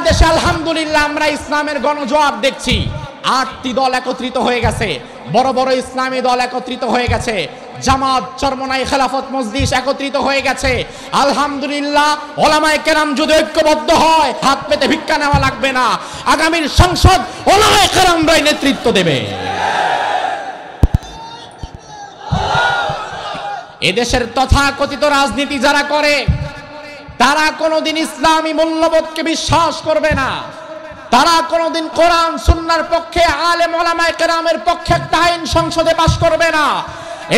বাংলাদেশে আলহামদুলিল্লাহ আমরা ইসলামের গণজোয়ার দেখছি। 8টি দল একত্রিত হয়ে গেছে, বড় বড় ইসলামী দল একত্রিত হয়ে গেছে, জামাত, চরমনাই, খেলাফত মজলিস একত্রিত হয়ে গেছে। আলহামদুলিল্লাহ, ওলামায়ে কেরাম যদি ঐক্যবদ্ধ হয়, হাত পেতে ভিক্ষা নেওয়া লাগবে না। আগামীর সংসদ ওলামায়ে কেরামরাই নেতৃত্ব দেবে। এদেশের তথাকথিত রাজনীতি যারা করে, তারা কোনোদিন ইসলামী মূল্যবোধকে বিশ্বাস করবে না। তারা কোনোদিন কোরআন সুন্নাহর পক্ষে, আলেম ওলামায়ে কেরামের পক্ষে একটা আইন সংসদে পাশ করবে না।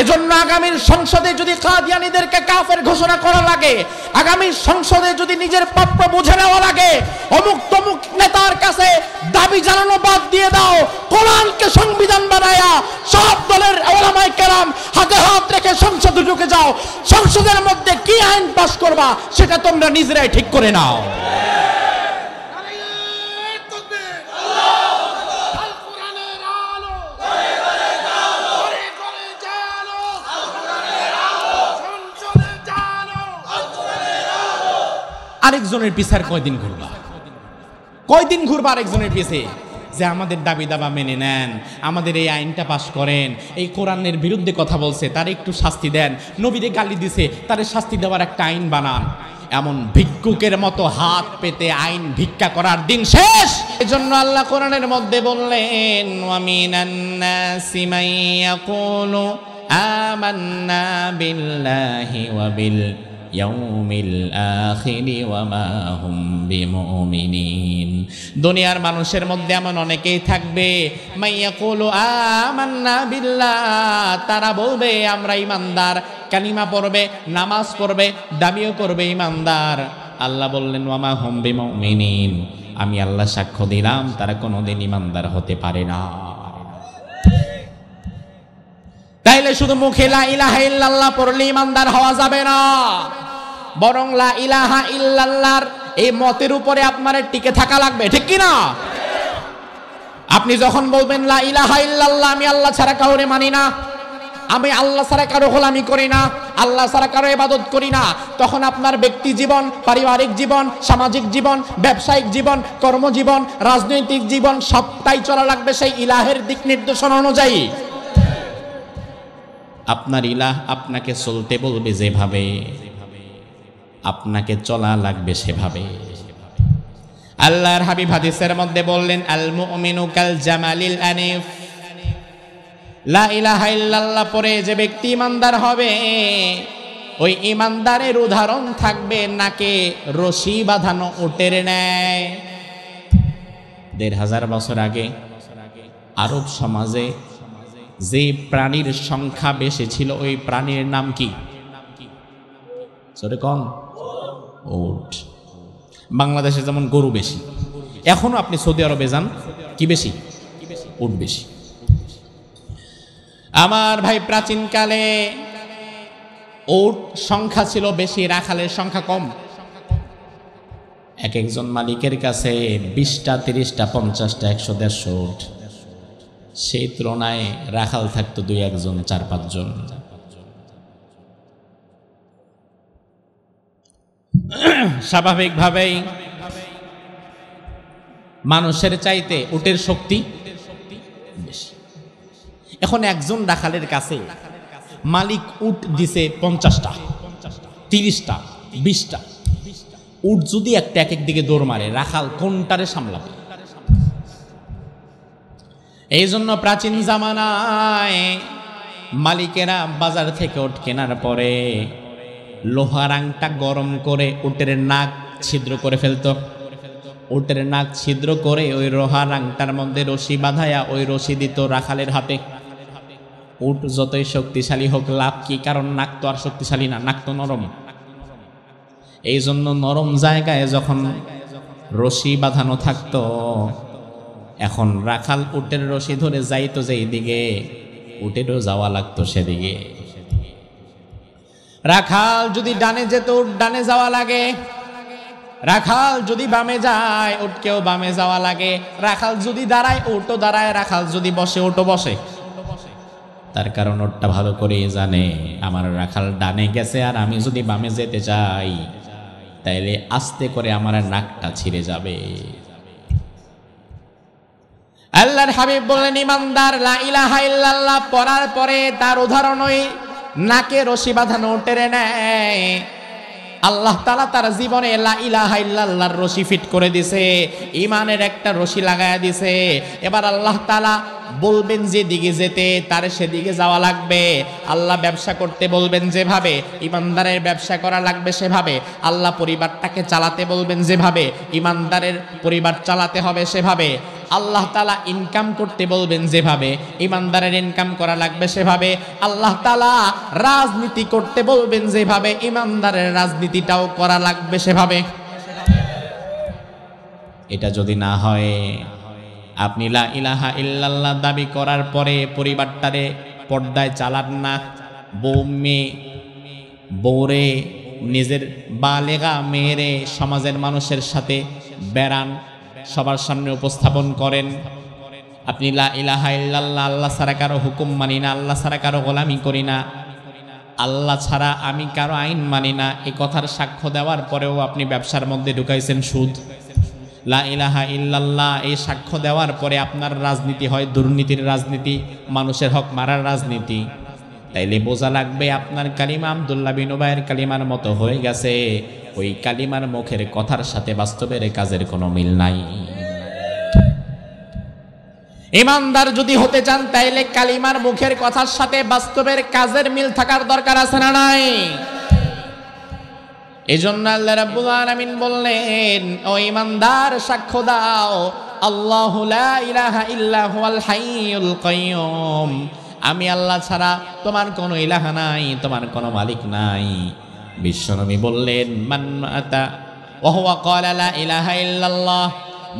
এজন্য আগামীর সংসদে যদি কাদিয়ানীদেরকে কাফের ঘোষণা করা লাগে, আগামী সংসদে যদি নিজের প্রাপ্য বুঝে নেওয়া লাগে, অমুক তমুক নেতার কাছে দাবি জানানো বাদ দিয়ে দাও, কোরআনকে সংবিধান বানায়া সব দলের ওলামায়ে কেরাম হাতে হাত রেখে সংসদে ঢুকে যাও। সংসদের মধ্যে কি আইন পাস করবা সেটা তোমরা নিজেরাই ঠিক করে নাও। আরেকজনের পিছার কয়দিন ঘুরবা, কয়দিন ঘুরবা আরেকজনের পিছে, যে আমাদের দাবি দাবা মেনে নেন, আমাদের এই আইনটা পাশ করেন, এই কোরআনের বিরুদ্ধে কথা বলছে তার একটু শাস্তি দেন, নবীরে গালি দিছে তারে শাস্তি দেওয়ার একটা আইন বানান। এমন ভিক্ষুকের মতো হাত পেতে আইন ভিক্ষা করার দিন শেষ। এজন্য আল্লাহ কোরআনের মধ্যে বললেন, ওয়া মিনান নাসি মান ইয়াকুলু আমান্না বিল্লাহি ওয়া বিল ইয়াউমিল আখিরি ওয়া মা হুম বিমুমিনিন। দুনিয়ার মানুষের মধ্যে এমন অনেকেই থাকবে, মাইয়াকুলু আমান্না বিল্লাহ, তারা বলবে আমরা ইমানদার, কালিমা পড়বে, নামাজ পড়বে, দাবিও করবে ইমানদার। আল্লাহ বললেন ওয়া মা হুম বিমুমিনিন, আমি আল্লাহ সাক্ষ্য দিলাম তারা কোনোদিন ইমানদার হতে পারে না। তাইলে শুধু মুখে লা ইলাহা ইল্লাল্লাহ পড়লে ইমানদার হওয়া যাবে না, বরং লা ইলাহা ইল্লাল্লাহর এই মতের উপরে আপনার টিকে থাকা লাগবে, ঠিক কি না? আপনি যখন বলবেন লা ইলাহা ইল্লাল্লাহ, আমি আল্লাহ ছাড়া কাউরে মানি না, আমি আল্লাহ ছাড়া কারো গোলামি করি না, আল্লাহ ছাড়া কারো ইবাদত করি না, তখন আপনার ব্যক্তি জীবন, পারিবারিক জীবন, সামাজিক জীবন, ব্যবসায়িক জীবন, কর্মজীবন, রাজনৈতিক জীবন সবটাই চলা লাগবে সেই ইলাহের দিক নির্দেশনা অনুযায়ী। আপনার ইলাহ আপনাকে চলতে বলবে যেভাবে, আপনাকে চলা লাগবে সেভাবে। আল্লাহর হাবিব হাদিসের মধ্যে বললেন, আল মুমিনু কাল জামালিল আনিফ, লা ইলাহা ইল্লাল্লাহ পরে যে ব্যক্তি ইমানদার হবে, ওই ইমানদারের উদাহরণ থাকবে নাকে রশি বাঁধানো উটের ন্যায়। ১৫০০ বছর আগে আরব সমাজে যে প্রাণীর সংখ্যা বেশি ছিল, ওই প্রাণীর নাম কি? সরে কম, উট। বাংলাদেশে যেমন গরু বেশি, এখনো আপনি সৌদি আরবে যান, কি বেশি? উট বেশি। আমার ভাই, প্রাচীনকালে উট সংখ্যা ছিল বেশি, রাখালের সংখ্যা কম। এক একজন মালিকের কাছে 20টা, 30টা, 50টা, 100, 150 উট। সেই তুলনায় রাখাল থাকতো 2-1 জন, 4-5 জন। স্বাভাবিকভাবেই মানুষের চাইতে উটের শক্তি বেশি। এখন একজন রাখালের কাছে মালিক উট দিছে 50টা, 30টা, 20টা। উট যদি একটা এক দিকে দৌড় মারে, রাখাল কোনটারে সামলাবে? এই জন্য প্রাচীন জামানায় মালিকেরা বাজার থেকে উট কেনার পরে লোহার আংটা গরম করে উটের নাক ছিদ্র করে ফেলতো। উটের নাক ছিদ্র করে ওই লোহার আংটার মধ্যে রশি বাঁধায়া ওই রশি দিত রাখালের হাতে। উট যতই শক্তিশালী হোক লাভ কি? কারণ নাক তো আর শক্তিশালী না, নাক তো নরম। এই জন্য নরম জায়গায় যখন রশি বাঁধানো থাকতো, এখন রাখাল উটের রশি ধরে যাইতো যেই দিকে, উটেরও যাওয়া লাগতো সেদিকে। রাখাল যদি ডানে যেত, উট ডানে যাওয়া লাগে। রাখাল যদি বামে যায়, উটকেও বামে যাওয়া লাগে। রাখাল যদি দাঁড়ায়, উটও দাঁড়ায়। রাখাল যদি বসে, উটও বসে। তার কারণ ওটটা ভালো করেই জানে আমার রাখাল ডানে গেছে, আর আমি যদি বামে যেতে চাই তাইলে আস্তে করে আমার নাকটা ছিঁড়ে যাবে। আল্লাহর হাবিব বললেন, ইমানদার লা ইলাহা ইল্লাল্লাহ পড়ার পরে তার উদাহরণ ওই নাকে রশি বাঁধানো টেনে নেয়। আল্লাহ তাআলা তার জীবনে লা ইলাহা ইল্লাল্লাহর রশি ফিট করে দিছে, ঈমানের একটা রশি লাগায়া দিছে। এবার আল্লাহ তাআলা বলবেন যেদিকে যেতে তার সেদিকে যাওয়া লাগবে। আল্লাহ ব্যবসা করতে বলবেন যেভাবে, ঈমানদারের ব্যবসা করা লাগবে সেভাবে। আল্লাহ পরিবারটাকে চালাতে বলবেন যেভাবে, ঈমানদারের পরিবার চালাতে হবে সেভাবে। আল্লাহ তাআলা ইনকাম করতে বলবেন যেভাবে, ঈমানদারের ইনকাম করা লাগবে সেভাবে। আল্লাহ তাআলা রাজনীতি করতে বলবেন যেভাবে, ঈমানদারের রাজনীতিটাও করা লাগবে সেভাবে। এটা যদি না হয়, আপনি লা ইলাহা ইল্লাল্লাহ দাবি করার পরে পরিবারটারে পর্দায় চালান না, বউরে নিজের বালেগা মেয়েরে সমাজের মানুষের সাথে বেড়ান, সবার সামনে উপস্থাপন করেন আপনি লা ইলাহা ইল্লাল্লাহ, আল্লাহ ছাড়া কারো হুকুম মানি না, আল্লাহ ছাড়া কারো গোলামি করি না, আল্লাহ ছাড়া আমি কারো আইন মানি না, এই কথার সাক্ষ্য দেওয়ার পরেও আপনি ব্যবসার মধ্যে ঢুকাইছেন সুদ। লা ইলাহা ইল্লাল্লাহ এই সাক্ষ্য দেওয়ার পরে আপনার রাজনীতি হয় দুর্নীতির রাজনীতি, মানুষের হক মারার রাজনীতি। তাইলে বোঝা লাগবে আপনার কালিমা আব্দুল্লাহ বিন উবাইয়ের কালিমার মতো হয়ে গেছে। ওই কালিমার মুখের কথার সাথে বাস্তবের কাজের কোনো মিল নাই। ঈমানদার যদি হতে চান তাইলে কালিমার মুখের কথার সাথে বাস্তবের কাজের মিল থাকার দরকার আছে না নাই? এজন্য আল্লাহ রাব্বুল আলামিন বললেন, ও ঈমানদার সাক্ষ্য দাও, আল্লাহু লা ইলাহা ইল্লা হুয়াল হাইয়ুল কাইয়্যুম, আমি আল্লাহ ছাড়া তোমার কোনো ইলাহা নাই, তোমার কোনো মালিক নাই। বিশ্বনবী বললেন, মান আতা ওয়া হুয়া ক্বালা লা ইলাহা ইল্লাল্লাহ,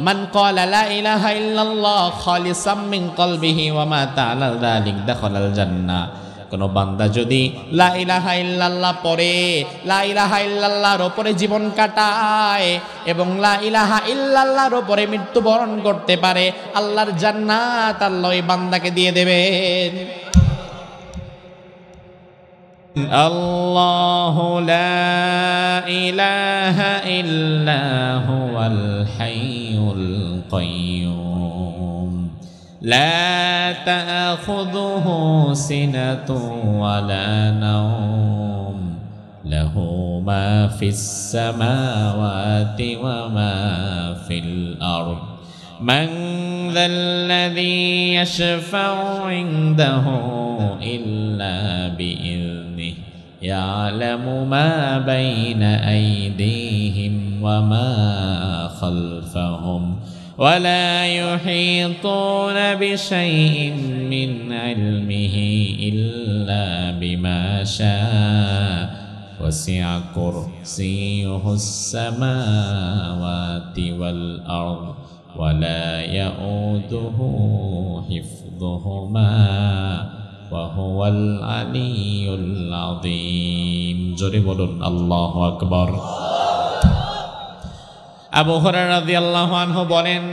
মান ক্বালা লা ইলাহা ইল্লাল্লাহ খালিসাম মিন কলবিহি ওয়া মাতা আলা যালিক দাখালাল জান্নাহ। কোন বান্দা যদি লা ইলাহা ইল্লাল্লাহ পড়ে, লা ইলাহা ইল্লাল্লাহর উপরে জীবন কাটায় এবং লা ইলাহা ইল্লাল্লাহর উপরে মৃত্যুবরণ করতে পারে, আল্লাহর জান্নাত আল্লাহ ওই বান্দাকে দিয়ে দেবেন। আল্লাহু লা ইলাহা ইল্লা হুয়াল হাইয়ুল কাইয়্যুম লা তাখুযুহু সিনাতুন ওয়ালা নাওম লাহু মা ফিস সামাওয়াতি ওয়া মা ফিল আরদ মান যাল্লাযী ইয়াশফাউ ইনদাহু ইল্লা বিইذনিহি ইয়ালামু মা বাইনা আইদিহিম ওয়া মা খালফাহুম ولا يحيطون بشيء من علمه إلا بما شاء وسع كرسيه السماوات والأرض ولا يؤوده حفظهما وهو العلي العظيم জোরে বলুন আল্লাহু আকবার। আবু হুরায়রা রাদিয়াল্লাহু আনহু বলেন,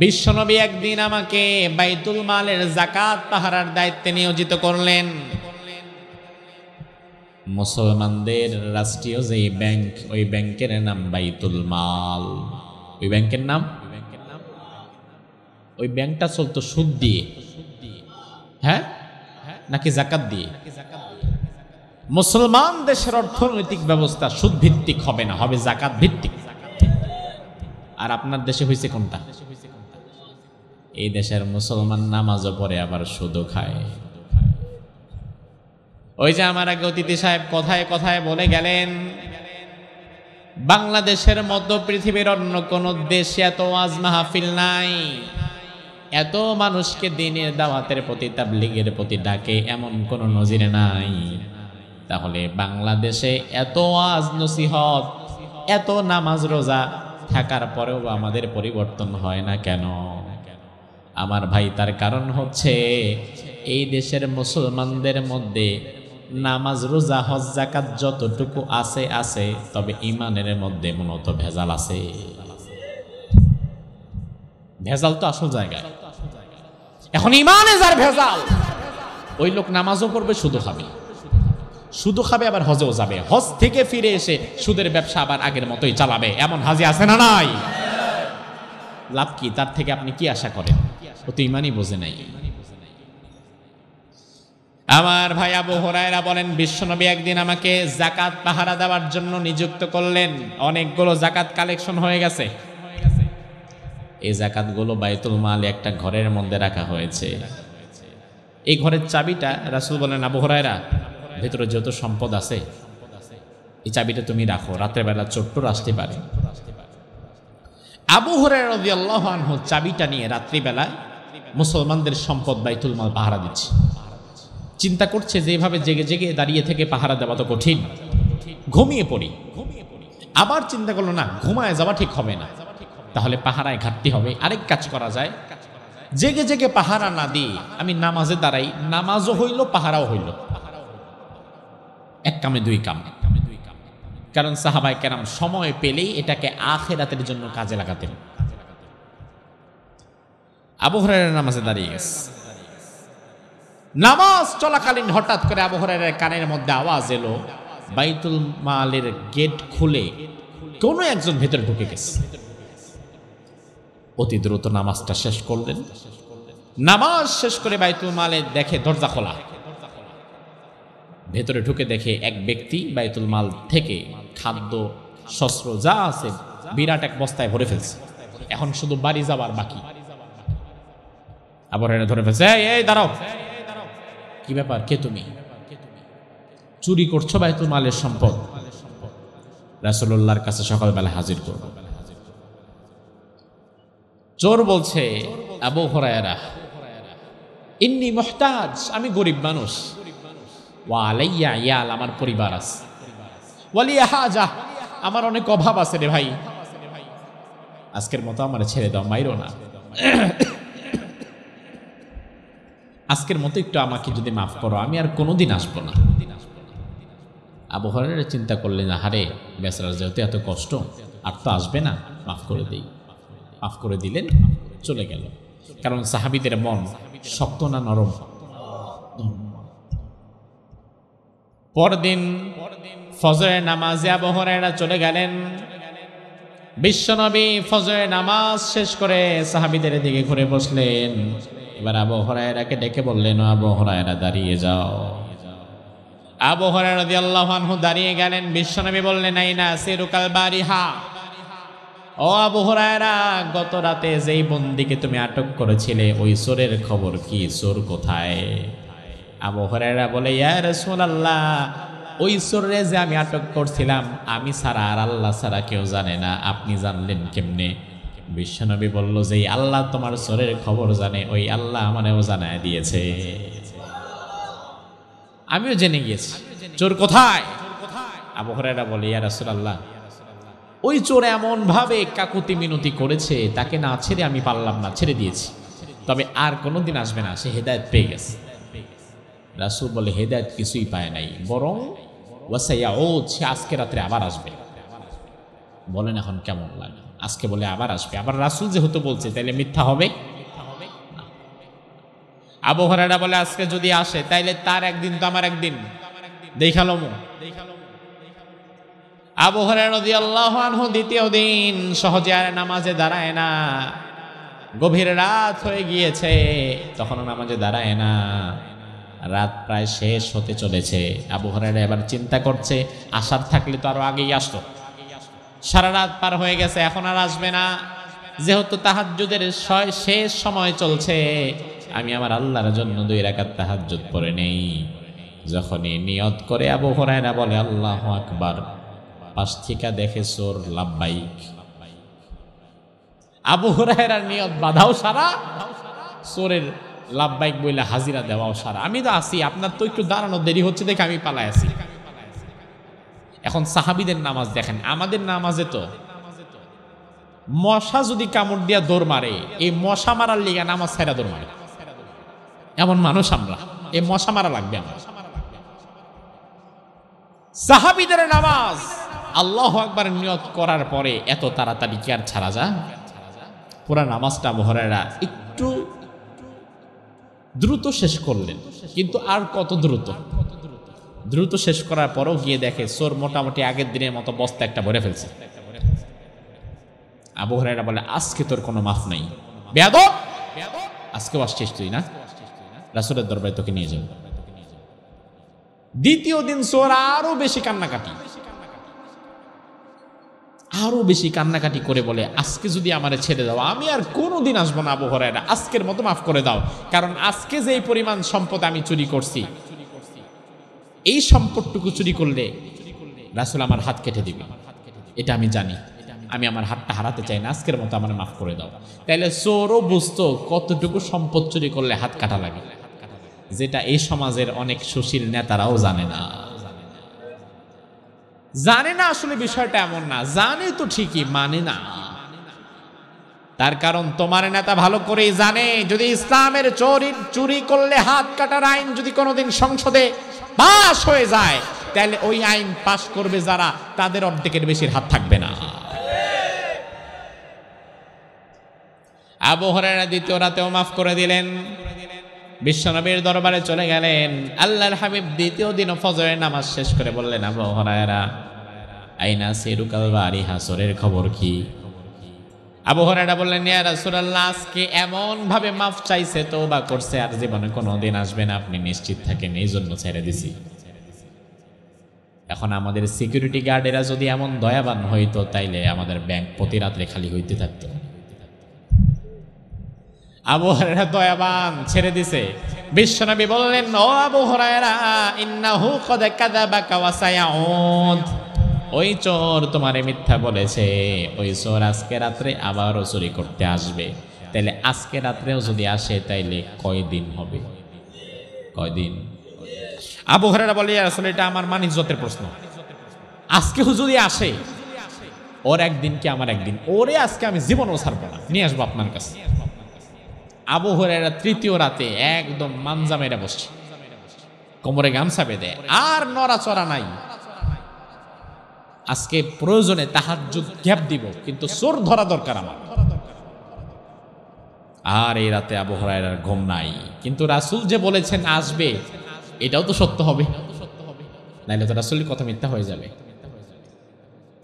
বিশ্বনবী একদিন আমাকে বাইতুল মালের যাকাত পাহারার দায়িত্বে নিয়োজিত করলেন। মুসলমানদের রাষ্ট্রীয় যে ব্যাংক, ওই ব্যাংকের নাম বাইতুল মাল। ওই ব্যাংকের নাম, ওই ব্যাংকটা চলতো সুদ দিয়ে, হ্যাঁ নাকি যাকাত দিয়ে? মুসলমান দেশের অর্থনৈতিক ব্যবস্থা সুদ ভিত্তিক হবে না, হবে যাকাত ভিত্তিক। আর আপনার দেশে হয়েছে কোনটা? এই দেশের মুসলমান নামাজও পড়ে আবার সুদও খায়। ওই যে আমার আগে অতিথি সাহেব কথায় কথায় বলে গেলেন, বাংলাদেশের মতো পৃথিবীর অন্য কোন দেশে এত ওয়াজ মাহফিল নাই, এত মানুষকে দ্বীনের দাওয়াতের প্রতি, তাবলীগের প্রতি ডাকে, এমন কোন নজির নাই। তাহলে বাংলাদেশে এত ওয়াজ নসিহত, এত নামাজ রোজা থাকার পরেও আমাদের পরিবর্তন হয় না কেন? আমার ভাই, তার কারণ হচ্ছে এই দেশের মুসলমানদের মধ্যে নামাজ রোজা হজ যাকাত যতটুকু আছে আছে, তবে ঈমানের মধ্যে মূলত ভেজাল আছে। ভেজাল তো আসল জায়গায়। এখন ঈমানে যার ভেজাল, ওই লোক নামাজও পড়বে, শুধু খাবে, সুদও খাবে আবার হজেও যাবে, হজ থেকে ফিরে এসে সুদের ব্যবসা আবার আগের মতোই চালাবে, এমন হাজি আছে না নাই? লাভ কি? তার থেকে আপনি কি আশা করেন? ও তো ইমানই বোঝে নাই। আমার ভাই আবু হুরায়রা বলেন, বিশ্বনবী একদিন আমাকে যাকাত পাহারা দেওয়ার জন্য নিযুক্ত করলেন। অনেকগুলো যাকাত কালেকশন হয়ে গেছে। এই যাকাতগুলো বাইতুল মাল একটা ঘরের মধ্যে রাখা হয়েছে। এই ঘরের চাবিটা রাসূল বলেন, আবু হুরায়রা, ভেতরে যত সম্পদ আছে এই চাবিটা তুমি রাখো, রাতের বেলা চোট্টর আসতে পারে। আবু হুরায়রা রাদিয়াল্লাহু আনহু চাবিটা নিয়ে রাত্রিবেলা মুসলমানদের সম্পদ বাইতুল মাল পাহারা দিচ্ছে। চিন্তা করছে যে এভাবে জেগে জেগে দাঁড়িয়ে থেকে পাহারা দেওয়া তো কঠিন, ঘুমিয়ে পড়ি। আবার চিন্তা করলো, না, ঘুমায় যাওয়া ঠিক হবে না, তাহলে পাহারায় ঘাটতি হবে। আরেক কাজ করা যায়, জেগে জেগে পাহারা না দিয়ে আমি নামাজে দাঁড়াই, নামাজও হইল পাহারাও হইল, এক কামে দুই কাম। কারণ সাহাবায়ে কেরাম সময় পেলেই এটাকে আখিরাতের জন্য কাজে লাগাতেন। আবু হুরায়রা নামাজে দাঁড়িয়ে গেছে। নামাজ চলাকালীন হঠাৎ করে আবু হুরায়রার কানের মধ্যে আওয়াজ এলো, বাইতুল মালের গেট খুলে কোনো একজন ভেতরে ঢুকে গেছে। অতি দ্রুত নামাজটা শেষ করলেন। নামাজ শেষ করে বাইতুল মালে দেখে দরজা খোলা। ভেতরে ঢুকে দেখে এক ব্যক্তি বাইতুল মাল থেকে খাদ্য শস্ত্র যা আছে বিরাট এক বস্তায় ভরে ফেলছে। এখন শুধু বাড়ি যাবার বাকি। আবু হুরায়রা ধরে ফেলছে, এই দাঁড়াও, কি ব্যাপার, কে তুমি? চুরি করছো বাইতুল মালের সম্পদ, রাসূলুল্লাহর কাছে সকালবেলা হাজির করব। চোর বলছে, আবু হুরায়রা, ইন্নী মুহতাজ, আমি গরিব মানুষ, ওয়া আলাইয়া ইয়াল, আমার পরিবার আছে, ওয়ালিয়া হাজা, আমার অনেক অভাব আছে রে ভাই, আজকের মতো আমার ছেড়ে দাও, মাইরো না, আজকের মতো একটু আমাকে যদি মাফ করো, আমি আর কোনোদিন আসবো না। আবু হুরায়রা চিন্তা করলেন, আহারে বেচারার যেহেতু এত কষ্ট, আর তো আসবে না, মাফ করে দেই। মাফ করে দিলেন, চলে গেল। কারণ সাহাবীদের মন শক্ত না নরম? পরদিন ফজরের নামাজে আবু হুরায়রা চলে গেলেন। বিশ্বনবী ফজরের নামাজ শেষ করে সাহাবীদের দিকে ঘুরে বসলেন। এবার আবু হুরায়রাকে ডেকে বললেন, আবু হুরায়রা দাঁড়িয়ে যাও। আবু হুরায়রা রাদিয়াল্লাহু আনহু দাঁড়িয়ে গেলেন। বিশ্বনবী বললেন, আইনা সিরুকাল বারিহা, ও আবু হুরায়রা, গত রাতে যেই বন্দীকে তুমি আটক করেছিলে ওই চোরের খবর কি? চোর কোথায়? আবু হুরায়রা বলে, ইয়া রাসূলুল্লাহ, ওই চোরে যে আমি আটক করছিলাম আমি ছাড়া আর আল্লাহ ছাড়া কেউ জানে না, আপনি জানলেন কেমনে? বিশ্বনবী বলল, যে আল্লাহ তোমার চোরের খবর জানে, ওই আল্লাহ আমারেও জানায় দিয়েছে, আমিও জেনে গিয়েছি চোর কোথায়। আবু হুরায়রা বলে, ইয়া রাসূলুল্লাহ, ওই চোর এমন ভাবে কাকুতি মিনতি করেছে, তাকে না ছেড়ে আমি পারলাম না, ছেড়ে দিয়েছি, তবে আর কোনোদিন আসবে না, সে হেদায়েত পেয়ে গেছে। রাসূল বলে, হেদায়েত কিছুই পায় নাই, বরং ওয়াসায়াউদ, সে আজকে রাত্রে আবার আসবে। বলেন এখন কেমন লাগে? আজকে বলে আবার আসবে, আবার রাসূল যেহেতু বলছে তাইলে মিথ্যা হবে? আবু হুরায়রা বলে, আজকে যদি আসে তাইলে তার একদিন তো আমার একদিন, দেখালো। আবু হুরায়রা রাদিয়াল্লাহু আনহু দ্বিতীয় দিন সহজে আর নামাজে দাঁড়ায় না। গভীর রাত হয়ে গিয়েছে, তখনও নামাজে দাঁড়ায় না। রাত প্রায় শেষ হতে চলেছে। আবু হুরায়রা এবার চিন্তা করছে, আসার থাকলে তো আরো আগেই আসতো। সারা রাত পার হয়ে গেছে, এখন আর আসবে না। যেহেতু তাহাজ্জুদের শেষ সময় চলছে, আমি আমার আল্লাহর জন্য 2 রাকাত তাহাজ্জুদ পড়ে নেই। যখনই নিয়ত করে আবু হুরায়রা বলে, আল্লাহু আকবার, পাশ থেকে দেখে চোর, লাব্বাইক। আবু হুরায়রার নিয়ত বাধাও সারা, চোরের লাব্বাইক বইলে হাজিরা দেওয়াও সারা। আমি তো আসি, আপনার তো একটু দাঁড়ানো দেরি হচ্ছে দেখে আমি পালাই আসি। এখন সাহাবীদের নামাজ দেখেন, আমাদের নামাজে তো মশা যদি কামড় দিয়া দৌড় মারে, এই মশা মারার লিগা নামাজ ছাইরা দৌড় মারে, এমন মানুষ আমরা। এই মশা মারা লাগবে আমার। সাহাবীদের নামাজ আল্লাহু আকবার নিয়ত করার পরে এত তাড়াতাড়ি কি আর ছাড়া যায়? পুরা নামাজটা আবু হুরায়রা একটু দ্রুত শেষ করলেন, কিন্তু আর কত দ্রুত? দ্রুত শেষ করার পরও গিয়ে দেখে চোর মোটামুটি আগের দিনের মতো বস্তা একটা ভরে ফেলছে। আবু হুরায়রা বলে, আজকে তোর কোনো মাফ নাই, বেয়াদব, আজকেও আসছিস তুই না, রাসূলের দরবারে তোকে নিয়ে যাবো। দ্বিতীয় দিন চোর আরো বেশি কান্নাকাটি করে বলে, আজকে যদি আমারে ছেড়ে দাও আমি আর কোনোদিন আসবো না আবু হুরায়রা, আজকের মতো মাফ করে দাও, কারণ আজকে যে পরিমাণ সম্পদ আমি চুরি করছি, এই সম্পদটুকু চুরি করলে রাসূল আমার হাত কেটে দিবে, এটা আমি জানি, আমি আমার হাতটা হারাতে চাই না, আজকের মতো আমার মাফ করে দাও। তাইলে চোরও বুঝতো কতটুকু সম্পদ চুরি করলে হাত কাটা লাগে, যেটা এই সমাজের অনেক সুশীল নেতারাও জানে না। আসলে বিষয়টা এমন না, জানে তো ঠিকই, মানে না। তার কারণ তোমার নেতা ভালো করেই জানে, যদি ইসলামের চুরি করলে হাত কাটার আইন যদি কোনোদিন সংসদে পাশ হয়ে যায়, তাহলে ওই আইন পাশ করবে যারা, তাদের অর্ধেকের বেশির হাত থাকবে না। আবু হুরায়রা দ্বিতীয় রাতেও মাফ করে দিলেন, বিশ্বনবীর দরবারে চলে গেলেন। আল্লাহর হাবিব দ্বিতীয় দিন ফজরের নামাজ শেষ করে বললেন, আবু হুরায়রা, আইনা সিরুকাল বারিহা, হাসরের খবর কি? আবু হুরায়রা বললেন, ইয়া রাসূলুল্লাহ, আজকে এমন ভাবে মাফ চাইছে, তওবা করছে, আর জীবনে কোনোদিন আসবে না, আপনি নিশ্চিত থাকেন, এই জন্য ছেড়ে দিছি। এখন আমাদের সিকিউরিটি গার্ডেরা যদি এমন দয়াবান হইতো, তাইলে আমাদের ব্যাংক প্রতি রাত্রে খালি হইতে থাকতো। আবু হুরায়রা দয়াবান, ছেড়ে দিছে। বিশ্বনবী বললেন, ও আবু হুরায়রা, ইন্নাহু ক্বাদ কাযাবাকা ওয়া সায়াউদ, ওই চোর তোমারে মিথ্যা বলেছে, ওই চোর আজকে রাত্রে আবারও চুরি করতে আসবে। তাইলে আজকে রাত্রেও যদি আসে, তাইলে কয়দিন হবে? কয়দিন? আবু হুরায়রা বলে, ইয়া রাসূল, এটা আমার মানিজ্যতের প্রশ্ন, আজকেও যদি আসে, ওর একদিন কি আমার একদিন, ওরে আজকে আমি জীবনও ছাড়বো না, নিয়ে আসবো আপনার কাছে। আবু হুরায়রা তৃতীয় রাতে একদম মানজা মেরে বসছে, কোমরে গামছা বেঁধে, আর নড়াচড়া নাই। আজকে প্রয়োজনে তাহাজ্জুদ গ্যাপ দিব, কিন্তু চোর ধরা দরকার আমার। আর এই রাতে আবু হুরায়রার ঘুম নাই, কিন্তু রাসূল যে বলেছেন আসবে, এটাও তো সত্য হবে, নাইলে তো রাসূলের কথা মিথ্যা হয়ে যাবে।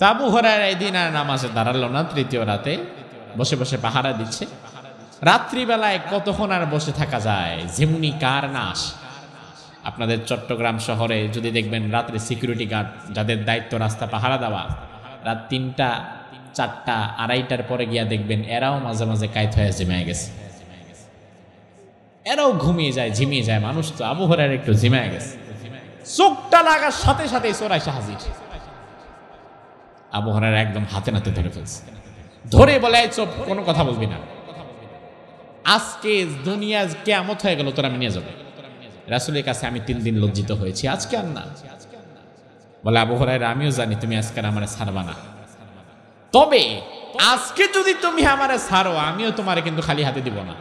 তা আবু হুরায়রা এই দিন আর নামাজে দাঁড়ালো না, তৃতীয় রাতে বসে বসে পাহারা দিচ্ছে। রাত্রিবেলায় কতক্ষণ আর বসে থাকা যায়, যেমনি কার নাশ। আপনাদের চট্টগ্রাম শহরে যদি দেখবেন, রাত্রে সিকিউরিটি গার্ড যাদের দায়িত্ব রাস্তা পাহারা দেওয়া, রাত 3টা 4টা 2:30টার পরে গিয়া দেখবেন এরাও মাঝে মাঝে কায়ত হয়ে ঝিমিয়ে গেছে, এরাও ঘুমিয়ে যায়, ঝিমিয়ে যায়। মানুষ তো আবু হুরায়রা একটু ঝিমিয়ে গেছে, চোখটা লাগার সাথে সাথে চোর এসে হাজির। আবু হুরায়রা একদম হাতে নাতে ধরে ফেলছে, ধরে বলে, চুপ, কোনো কথা বলবি না, আজকে দুনিয়া কিয়ামত হয়ে গেল, তোরা আমি নিয়ে যাবো। রাসূলের কাছে আমি 3 দিন লজ্জিত হয়েছি, আজকে আর না। বলে, আবু হুরায়রা, আমিও জানি তুমি আজকে আমারে ছাড়বা না, তবে আজকে যদি তুমি আমারে ছাড়ো, আমিও তোমারে কিন্তু খালি হাতে দিব না।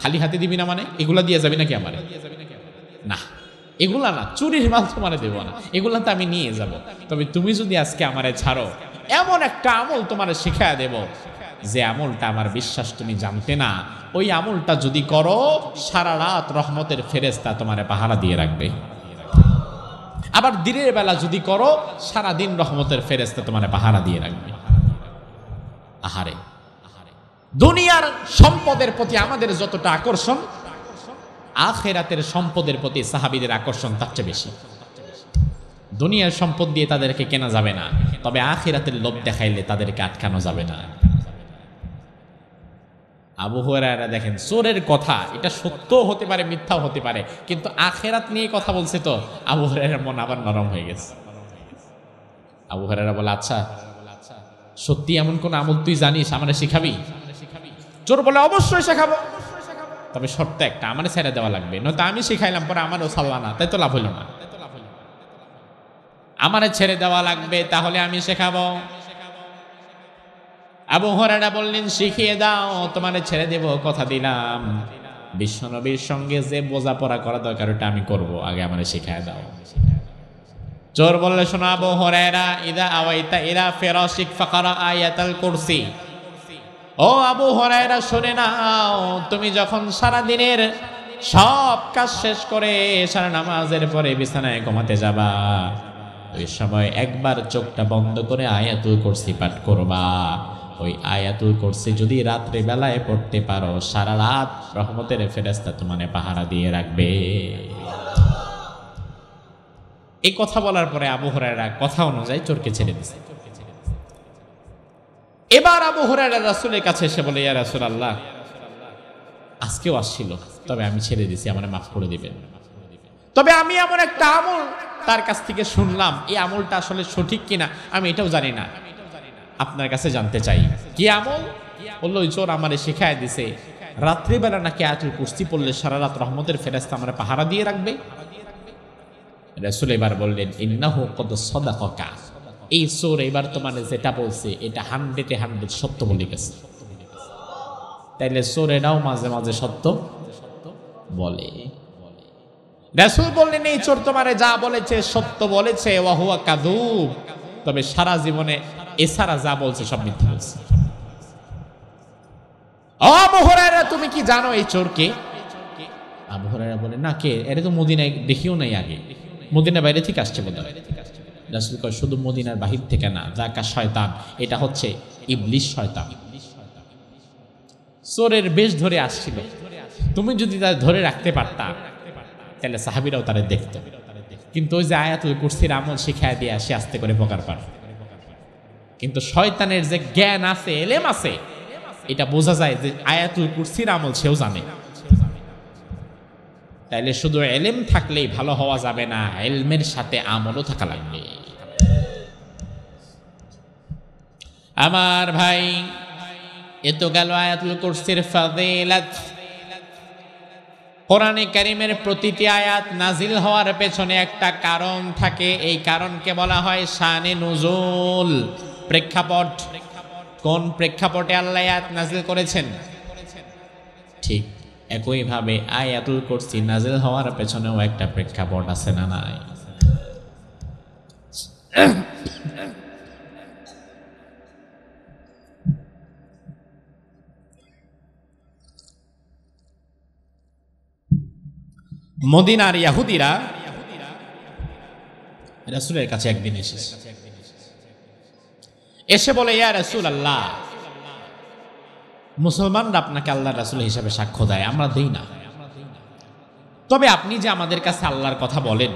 খালি হাতে দিবি না মানে এগুলা দিয়ে যাবি নাকি আমারে? না, এগুলা না, চুরির মাল তোমারে দেব না, এগুলা তো আমি নিয়ে যাব। তবে তুমি যদি আজকে আমারে ছাড়ো, এমন একটা আমল তোমারে শিখায়া দেব, যে আমলটা আমার বিশ্বাস তুমি জানতে না, ওই আমলটা যদি করো, সারা রাত রহমতের ফেরেশতা তোমারে পাহারা দিয়ে রাখবে। আবার দিনের বেলা যদি করো, সারা দিন রহমতের ফেরেশতা তোমারে পাহারা দিয়ে রাখবে। আহারে, দুনিয়ার সম্পদের প্রতি আমাদের যতটা আকর্ষণ, আখিরাতের সম্পদের প্রতি সাহাবীদের আকর্ষণ তার চেয়ে বেশি। দুনিয়ার সম্পদ দিয়ে তাদেরকে কেনা যাবে না, তবে আখিরাতের লোভ দেখাইলে তাদেরকে আটকানো যাবে না। আবু হুরায়রা দেখেন, চোরের কথা এটা সত্যও হতে পারে, মিথ্যাও হতে পারে, কিন্তু আখিরাত নিয়ে কথা বলছে তো আবু হুরায়রার মন আবার নরম হয়ে গেছে। আবু হুরায়রা বলে, আচ্ছা, সত্যি এমন কোন আমল তুই জানিস, আমারে শিখাবি? চোর বলে, অবশ্যই শেখাবো, তবে শর্ত একটা, আমারে ছেড়ে দেওয়া লাগবে, নয়তো আমি শিখাইলাম পরে আমারও ছাড়লা না, তাই তো লাভ হইল না। আমারে ছেড়ে দেওয়া লাগবে, তাহলে আমি শেখাবো। আবু হুরায়রা বললেন, শিখিয়ে দাও, তোমারে ছেড়ে দেব, কথা দিলাম। বিশ্বনবীর সঙ্গে যে বোঝাপড়া করা দরকার ওটা আমি করব, আগে আমারে শিখায় দাও। চোর বললে, শোনো আবু হুরায়রা, ইদা আওয়াইতা ইলা ফিরাশিক ফাকরা আয়াতাল কুরসি। ও আবু হুরায়রা, শুনে নাও, তুমি যখন সারা দিনের সব কাজ শেষ করে এশার নামাজের পরে বিছানায় ঘুমাতে যাবা, ওই সময় একবার চোখটা বন্ধ করে আয়াতুল কুরসি পাঠ করবা। ওই আয়াতুল কুরসি যদি রাত্রে বেলায় পড়তে পারো, সারা রাত রহমতের ফেরেশতা তোমাকে পাহারা দিয়ে রাখবে। এই কথা বলার পরে আবু হুরায়রা কথা অনুযায়ী চোরকে ছেড়ে দিছে। এবার আবু হুরায়রা রাসূলের কাছে এসে বলে, ইয়া রাসূলুল্লাহ, আজকেও আসছিল, তবে আমি ছেড়ে দিছি, আমারে মাফ করে দিবেন। তবে আমি এমন একটা আমল তার কাছ থেকে শুনলাম, এই আমলটা আসলে সঠিক কিনা আমি এটাও জানি না, আপনার কাছে জানতে চাই। কি আমল? বললো, ওই চোর আমারে শিখায় দিছে রাত্রিবেলা নাকি আয়াতুল কুরসি পড়লে সারা রাত রহমতের ফেরেশতা আমারে পাহারা দিয়ে রাখবে। রাসূল এবার বললেন, ইন্নাহু কদ সাদাকাকা, এই চোর এবার তোমার যেটা বলছে এটা 100-এ 100 সত্য বলে গেছে। তাইলে চোর এটাও মাঝে মাঝে সত্য বলে। রাসূল বললেন, এই চোর তোমারে যা বলেছে সত্য বলেছে, ওয়া হুয়া কাযুব, তবে সারা জীবনে এছাড়া যা বলছে সব মিথ্যা বলছে। আবু হুরায়রা, তুমি কি জানো এই চোরকে? আবু হুরায়রা বলে, না, কে? এটা তো মদিনায় দেখিও নাই আগে, মদিনার বাইরে থেকে আসছে বোধহয়। রাসূল কয়, শুধু মদিনার বাহির থেকে না, যাকা শয়তান, এটা হচ্ছে ইবলিস শয়তান। চোরের বেশ ধরে আসছিল, তুমি যদি তার ধরে রাখতে পারতা তাহলে সাহাবীরাও তারে দেখত, কিন্তু ওই যে আয়াতুল কুরসির আমল শিখায় দিয়ে সে আস্তে করে প্রকার পার। কিন্তু শয়তানের যে জ্ঞান আছে, এলেম আছে, এটা বোঝা যায় যে আয়াতুল কুরসির আমল সেও জানে। তাইলে শুধু এলেম থাকলেই ভালো হওয়া যাবে না, এলমের সাথে আমলও থাকা লাগবে। আমার ভাই, এ তো গেল আয়াতুল কুরসির ফাজিলাত। কোরআনে কারীমের প্রতিটি আয়াত নাজিল হওয়ার পেছনে একটা কারণ থাকে, এই কারণকে বলা হয় শানে নুজুল, প্রেক্ষাপট। কোন প্রেক্ষাপটে আল্লাহ আয়াত নাজিল করেছেন? ঠিক একইভাবে আয়াতুল কুরসি নাজিল হওয়ার পেছনেও একটা প্রেক্ষাপট আছে, না নাই? মদিনার ইহুদিরা রাসূলের কাছে একদিন এসে বলে, ইয়া রাসূলুল্লাহ, মুসলমানরা আপনাকে আল্লাহর রাসূল হিসেবে সাক্ষ্য দেয়, আমরা দেই না। তবে আপনি যে আমাদের কাছে আল্লাহর কথা বলেন,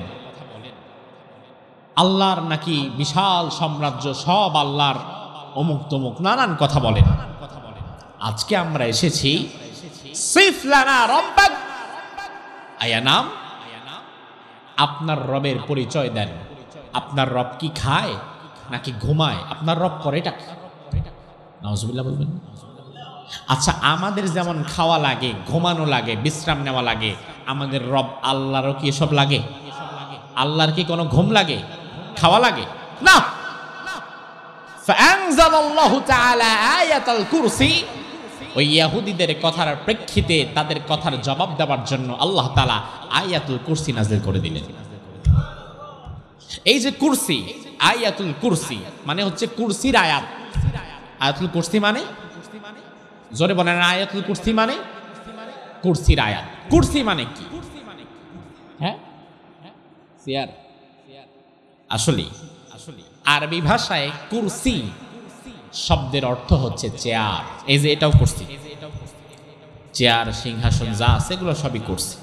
আল্লাহর নাকি বিশাল সাম্রাজ্য, সব আল্লাহর অমুক তমুক নানান কথা বলেন। আজকে আমরা এসেছি, সিফ লানা রব্বাক, আয়া নাম, আপনার রবের পরিচয় দেন। আপনার রব কি খায় নাকি ঘুমায়? আপনার রব করেটা কি? নাউজুবিল্লাহ বলবেন। আচ্ছা, আমাদের যেমন খাওয়া লাগে, ঘুমানো লাগে, বিশ্রাম নেওয়া লাগে, আমাদের রব আল্লাহরও কি এসব লাগে? আল্লাহর কি কোনো ঘুম লাগে, খাওয়া লাগে? না। ফাআনজালাল্লাহু তাআলা আয়াতুল কুরসি, ওই ইহুদিদের কথার প্রেক্ষিতে তাদের কথার জবাব দেওয়ার জন্য আল্লাহ তাআলা আয়াতুল কুরসি নাযিল করে দিলেন। এই যে কুরসি, আয়াতুল কুরসি মানে হচ্ছে কুরসির আয়াত। আয়াতুল কুরসি মানে, জোরে বলেন, আয়াতুল কুরসি মানে কুরসির আয়াত। কুরসি মানে কি? হ্যাঁ, চেয়ার। আসলে আরবি ভাষায় কুরসি শব্দের অর্থ হচ্ছে চেয়ার। এই যে এটাও কুরসি, চেয়ার, সিংহাসন যা আছে এগুলো সবই কুরসি।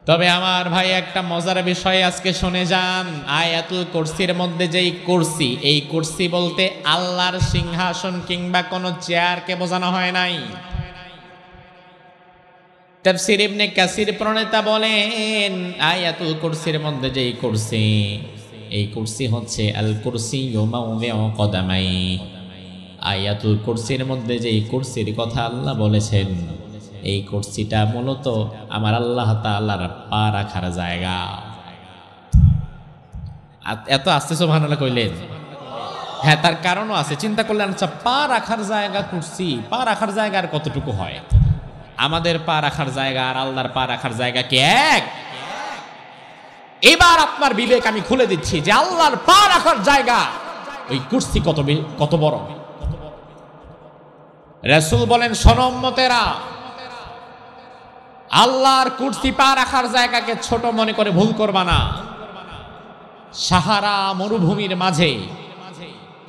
তবে আমার ভাই, একটা মজার বিষয় আজকে শুনে যান। আয়াতুল কুরসির মধ্যে যেই কুরসি, এই কুরসি বলতে আল্লাহর সিংহাসন কিংবা কোন চেয়ারকে বোঝানো হয় নাই। তাফসীর ইবনে কাসির প্রণেতা বলেন, আয়াতুল কুরসির মধ্যে যেই কুরসি, এই কুরসি হচ্ছে আল কুরসিয়্যু মাওদিউ কদামাই। আয়াতুল কুরসির মধ্যে যেই কুরসির কথা আল্লাহ বলেছেন, এই কুরসিটা মূলত আমার আল্লাহ তাআলার পা রাখার জায়গা। এত আস্তে সুবহানাল্লাহ কইলেন? হ্যাঁ, তার কারণও আছে। চিন্তা করলেন, আচ্ছা, পা রাখার জায়গা কুরসি, পা রাখার জায়গা আর কতটুকু হয়? আমাদের পা রাখার জায়গা আর আল্লাহর পা রাখার জায়গা কি এক? এবার আপনার বিবেক আমি খুলে দিচ্ছি যে আল্লাহর পা রাখার জায়গা ওই কুরসি কত বড়। রাসূল বলেন, শোনো উম্মতেরা, আল্লাহর কুরসি পা রাখার জায়গাকে ছোট মনে করে ভুল করবা না। সাহারা মরুভূমির মাঝে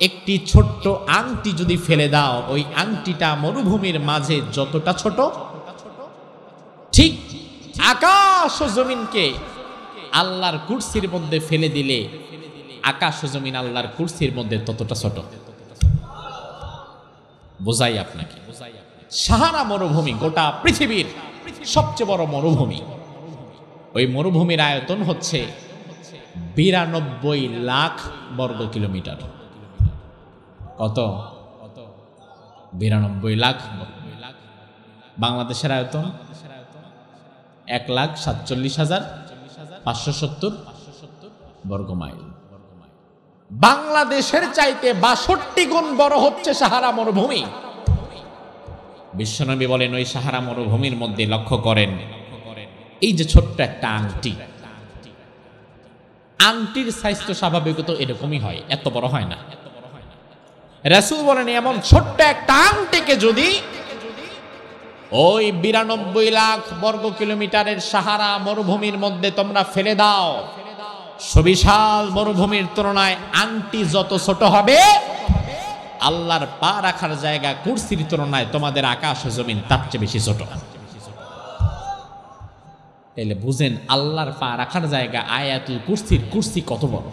একটি ছোট্ট আংটি যদি ফেলে দাও, ওই আংটিটা মরুভূমির মাঝে যতটা ছোট, ঠিক আকাশ ও জমিনকে আল্লাহর কুরসির মধ্যে ফেলে দিলে আকাশ ও জমিন আল্লাহর কুরসির মধ্যে ততটা ছোট। বোঝাই আপনাকে, সাহারা মরুভূমি গোটা পৃথিবীর সবচেয়ে বড় মরুভূমি। ওই মরুভূমির আয়তন হচ্ছে 92 লাখ বর্গ কিলোমিটার। কত? 92 লাখ। বাংলাদেশের আয়তন 1,47,570 বর্গ মাইল। বাংলাদেশের চাইতে 62 গুণ বড় হচ্ছে সাহারা মরুভূমি। বিশ্বনবী বলেন ওই সাহারা মরুভূমির মধ্যে লক্ষ্য করেন এই যে ছোট্ট একটা আংটি, আংটির সাইজ তো স্বাভাবিকত এরকমই হয়, এত বড় হয় না। রাসূল বলেন এমন ছোট্ট একটা আংটিকে যদি ওই 92 লাখ বর্গ কিলোমিটারের সাহারা মরুভূমির মধ্যে তোমরা ফেলে দাও, সুবিশাল মরুভূমির তুলনায় আংটি যত ছোট হবে, আল্লাহর পা রাখার জায়গা কুরসির তুলনায় তোমাদের আকাশ ও জমিন তার চেয়ে বেশি ছোট। তাইলে বুঝেন আল্লাহর পা রাখার জায়গা আয়াতুল কুরসির কুরসি কত বড়।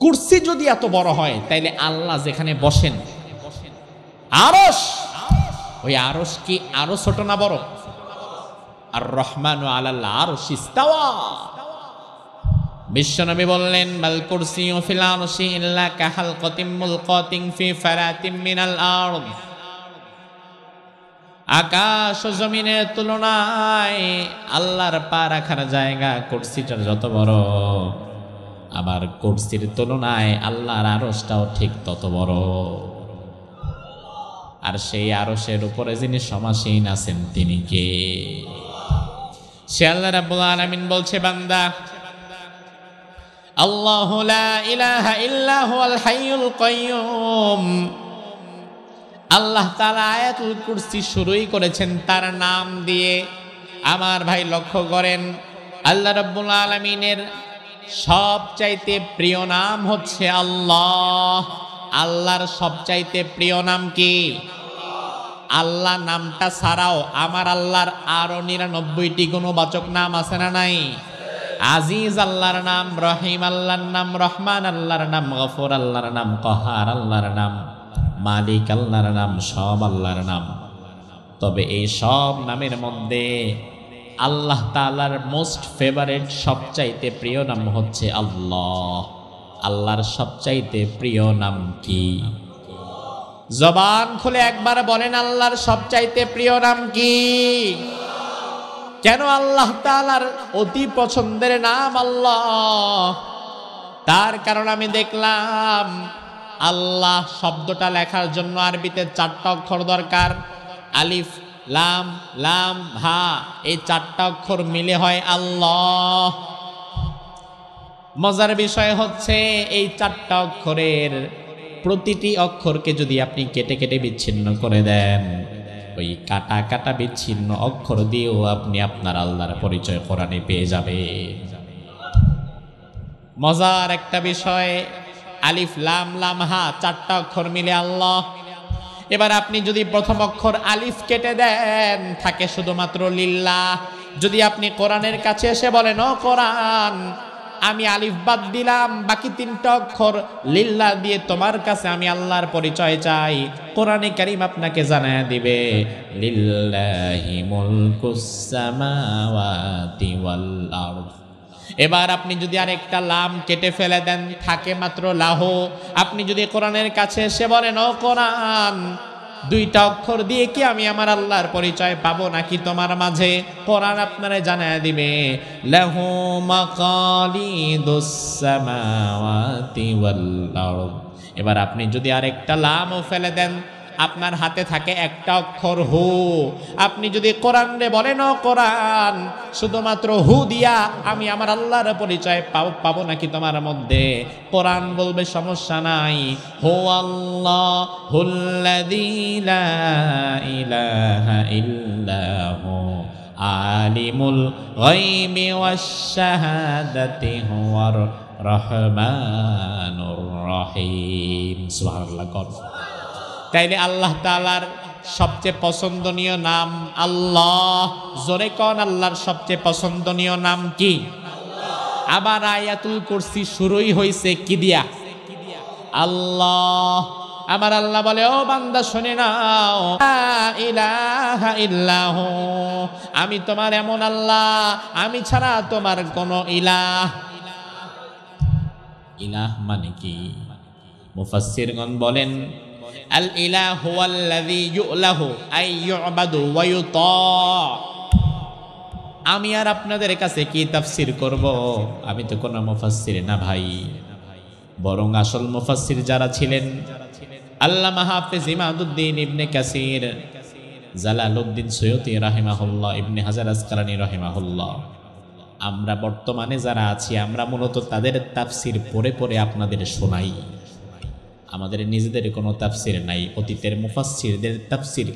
কুরসি যদি এত বড় হয় তাইলে আল্লাহ যেখানে বসেন আরশ, ওই আরশ কি আরো ছোট না বড়? আর রহমানু আলাল আরশি ইস্তাওয়া। বিশ্বনবী বললেন বাল কুরসিয়ু ফিল আরশি ইল্লা কাহালকাতিম মুলকাতিন ফি ফারাতিম মিনাল আরদ। আকাশ ও জমিনের তুলনায় আল্লাহর পা রাখার জায়গা কুরসিটা যত বড়, আবার কুরসির তুলনায় আল্লাহর আরশটাও ঠিক তত বড়। আর সেই আরশের উপরে যিনি সমাসীন আছেন তিনি কে? সে আল্লাহ রাব্বুল আলামিন বলছে বান্দা আল্লাহু লা ইলাহা ইল্লা হুয়াল হাইয়ুল কাইয়্যুম। আল্লাহ তাআলা আয়াতুল কুরসি শুরুই করেছেন তার নাম দিয়ে। আমার ভাই লক্ষ্য করেন আল্লাহ রাব্বুল আলামিনের সবচাইতে প্রিয় নাম হচ্ছে আল্লাহ। আল্লাহর সবচাইতে প্রিয় নাম কি? আল্লাহ নামটা ছাড়াও আমার আল্লাহর আরো 99টি গুণবাচক নাম আছে না নাই? আজিজ আল্লাহর নাম, রহিম আল্লাহর নাম, রহমান আল্লাহর নাম, গফুর আল্লাহর নাম, কহার আল্লাহর নাম, মালিক আল্লাহর নাম, সব আল্লাহর নাম। তবে এই সব নামের মধ্যে আল্লাহ তাআলার মোস্ট ফেভারিট সবচাইতে প্রিয় নাম হচ্ছে আল্লাহ। আল্লাহর সবচাইতে প্রিয় নাম কি? জবান খুলে একবার বলেন আল্লাহর সবচাইতে প্রিয় নাম কি? কেন আল্লাহ তাআলার অতি পছন্দের নাম আল্লাহ? তার কারণ আমি দেখলাম আল্লাহ শব্দটা লেখার জন্য আরবিতে 4টা অক্ষর দরকার। আলিফ লাম লাম হা, এই 4টা অক্ষর মিলে হয় আল্লাহ। মজার বিষয় হচ্ছে এই 4টা অক্ষরের প্রতিটি অক্ষরকে যদি আপনি কেটে কেটে বিচ্ছিন্ন করে দেন, ওই কাটা কাটা বিচ্ছিন্ন অক্ষর দিয়েও আপনি আপনার আল্লাহর পরিচয় কোরআনে পেয়ে যাবেন। মজার একটা বিষয়, আলিফ লাম লাম হা 4টা অক্ষর মিলে আল্লাহ। এবার আপনি যদি প্রথম অক্ষর আলিফ কেটে দেন, থাকে শুধুমাত্র লিল্লাহ। যদি আপনি কোরআনের কাছে এসে বলেন ও কোরআন আমি আলিফ বাদ দিলাম, বাকি 3টা অক্ষর লিল্লাহ দিয়ে তোমার কাছে আমি আল্লাহর পরিচয় চাই, কোরআনে কারীম আপনাকে জানায় দিবে লিল্লাহি মুলকুস সামাওয়াতি ওয়াল আরদ। এবার আপনি যদি আরেকটা লাম কেটে ফেলে দেন, থাকে মাত্র লাহ। আপনি যদি কোরআনের কাছে এসে বলেন ও কোরআন 2টা অক্ষর দিয়ে কি আমি আমার আল্লাহর পরিচয় পাবো নাকি তোমার মাঝে, কোরআন আপনারা জানায় দিবে লাহু মাকালিদুস সামাওয়াতি ওয়াল আরদ। এবার আপনি যদি আরেকটা লামও ফেলে দেন, আপনার হাতে থাকে একটা অক্ষর হু। আপনি যদি কোরআন রে বলেন ও কোরআন, শুধুমাত্র হু দিয়া আমি আমার আল্লাহর পরিচয় পাবো নাকি তোমার মধ্যে? কোরআন বলবে সমস্যা নাই, হু আল্লাহুল্লাযী লা ইলাহা ইল্লাহু আলিমুল গায়বি ওয়াশ শাহাদাতি হুয়ার রহমানুর রহিম। সুবহানাল্লাহ। তাইলে আল্লাহ তাআলার সবচেয়ে পছন্দনীয় নাম আল্লাহ। জোরে কোন আল্লাহর সবচেয়ে পছন্দনীয় নাম কি? আবার আয়াতুল কুরসি শুরুই হইছে কি দিয়া? আল্লাহ। আমার আল্লাহ বলে, ও বান্দা শুনে নাও, লা ইলাহা ইল্লাহু, আমি তোমার এমন আল্লাহ, আমি ছাড়া তোমার কোনো ইলাহ। ইলাহ মানে কি? মুফাসসিরগণ বলেন, আল ইলাহু ওয়াল্লাযী ইউলাহু আই ইউবাদু ওয়া ইউতা। আমি আর আপনাদের কাছে কি তাফসীর করব? আমি তো কোনো মুফাসসির না ভাই, বরং আসল মুফাসসির যারা ছিলেন আল্লামা হাফেজ ইমাদউদ্দিন ইবনে কাসির, জালালউদ্দিন সৈয়দী রাহিমাহুল্লাহ, ইবনে হাজার আসকালানী রাহিমাহুল্লাহ। আমরা বর্তমানে যারা আছি আমরা মূলত তাদের তাফসির পড়ে পড়ে আপনাদের শোনাই। আমাদের নিজেদের কোনো তাফসির নাই, অতীতের মুফাসসিরদের তাফসির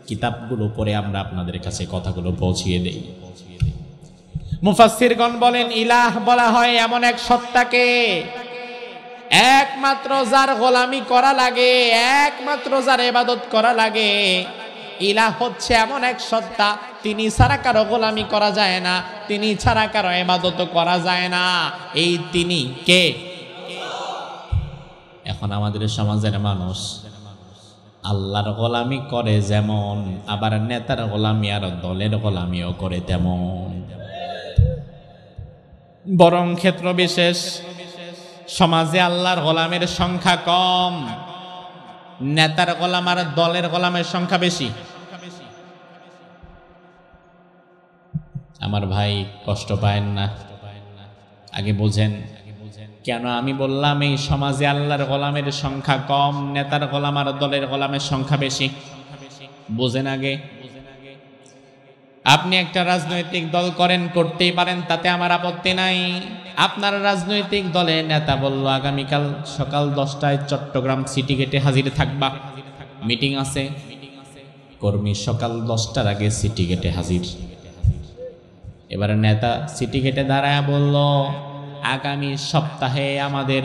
কিতাবগুলো পড়ে আমরা আপনাদের কাছে কথাগুলো পৌঁছিয়ে দেই। মুফাসসিরগণ বলেন, ইলাহ বলা হয় এমন এক সত্তাকে, একমাত্র যার গোলামি করা লাগে, একমাত্র যার ইবাদত করা লাগে। ইলাহ হচ্ছে এমন এক সত্তা, তিনি ছাড়া কারো গোলামি করা যায় না, তিনি ছাড়া কারো ইবাদত করা যায় না। এই তিনি কে? এখন আমাদের সমাজের মানুষ আল্লাহর গোলামি করে যেমন, আবার নেতার গোলামি আর দলের গোলামিও করে তেমন। বরং ক্ষেত্র বিশেষ সমাজে আল্লাহর গোলামের সংখ্যা কম, নেতার গোলাম আর দলের গোলামের সংখ্যা বেশি। আমার ভাই কষ্ট পায়েন না, আগে বুঝেন কেন আমি বললাম এই সমাজে আল্লাহর গোলামের সংখ্যা কম, নেতার গোলাম আর দলের গোলামের সংখ্যা বেশি। বুঝেন আগে। আপনি একটা রাজনৈতিক দল করেন, করতেই পারেন, তাতে আমার আপত্তি নাই। আপনার রাজনৈতিক দলের নেতা বলল আগামীকাল সকাল 10টায় চট্টগ্রাম সিটি গেটে হাজির থাকবা, মিটিং আছে। কর্মী সকাল 10টার আগে সিটি গেটে হাজির। এবারে নেতা সিটি গেটে দাঁড়ায় বলল, আগামী সপ্তাহে আমাদের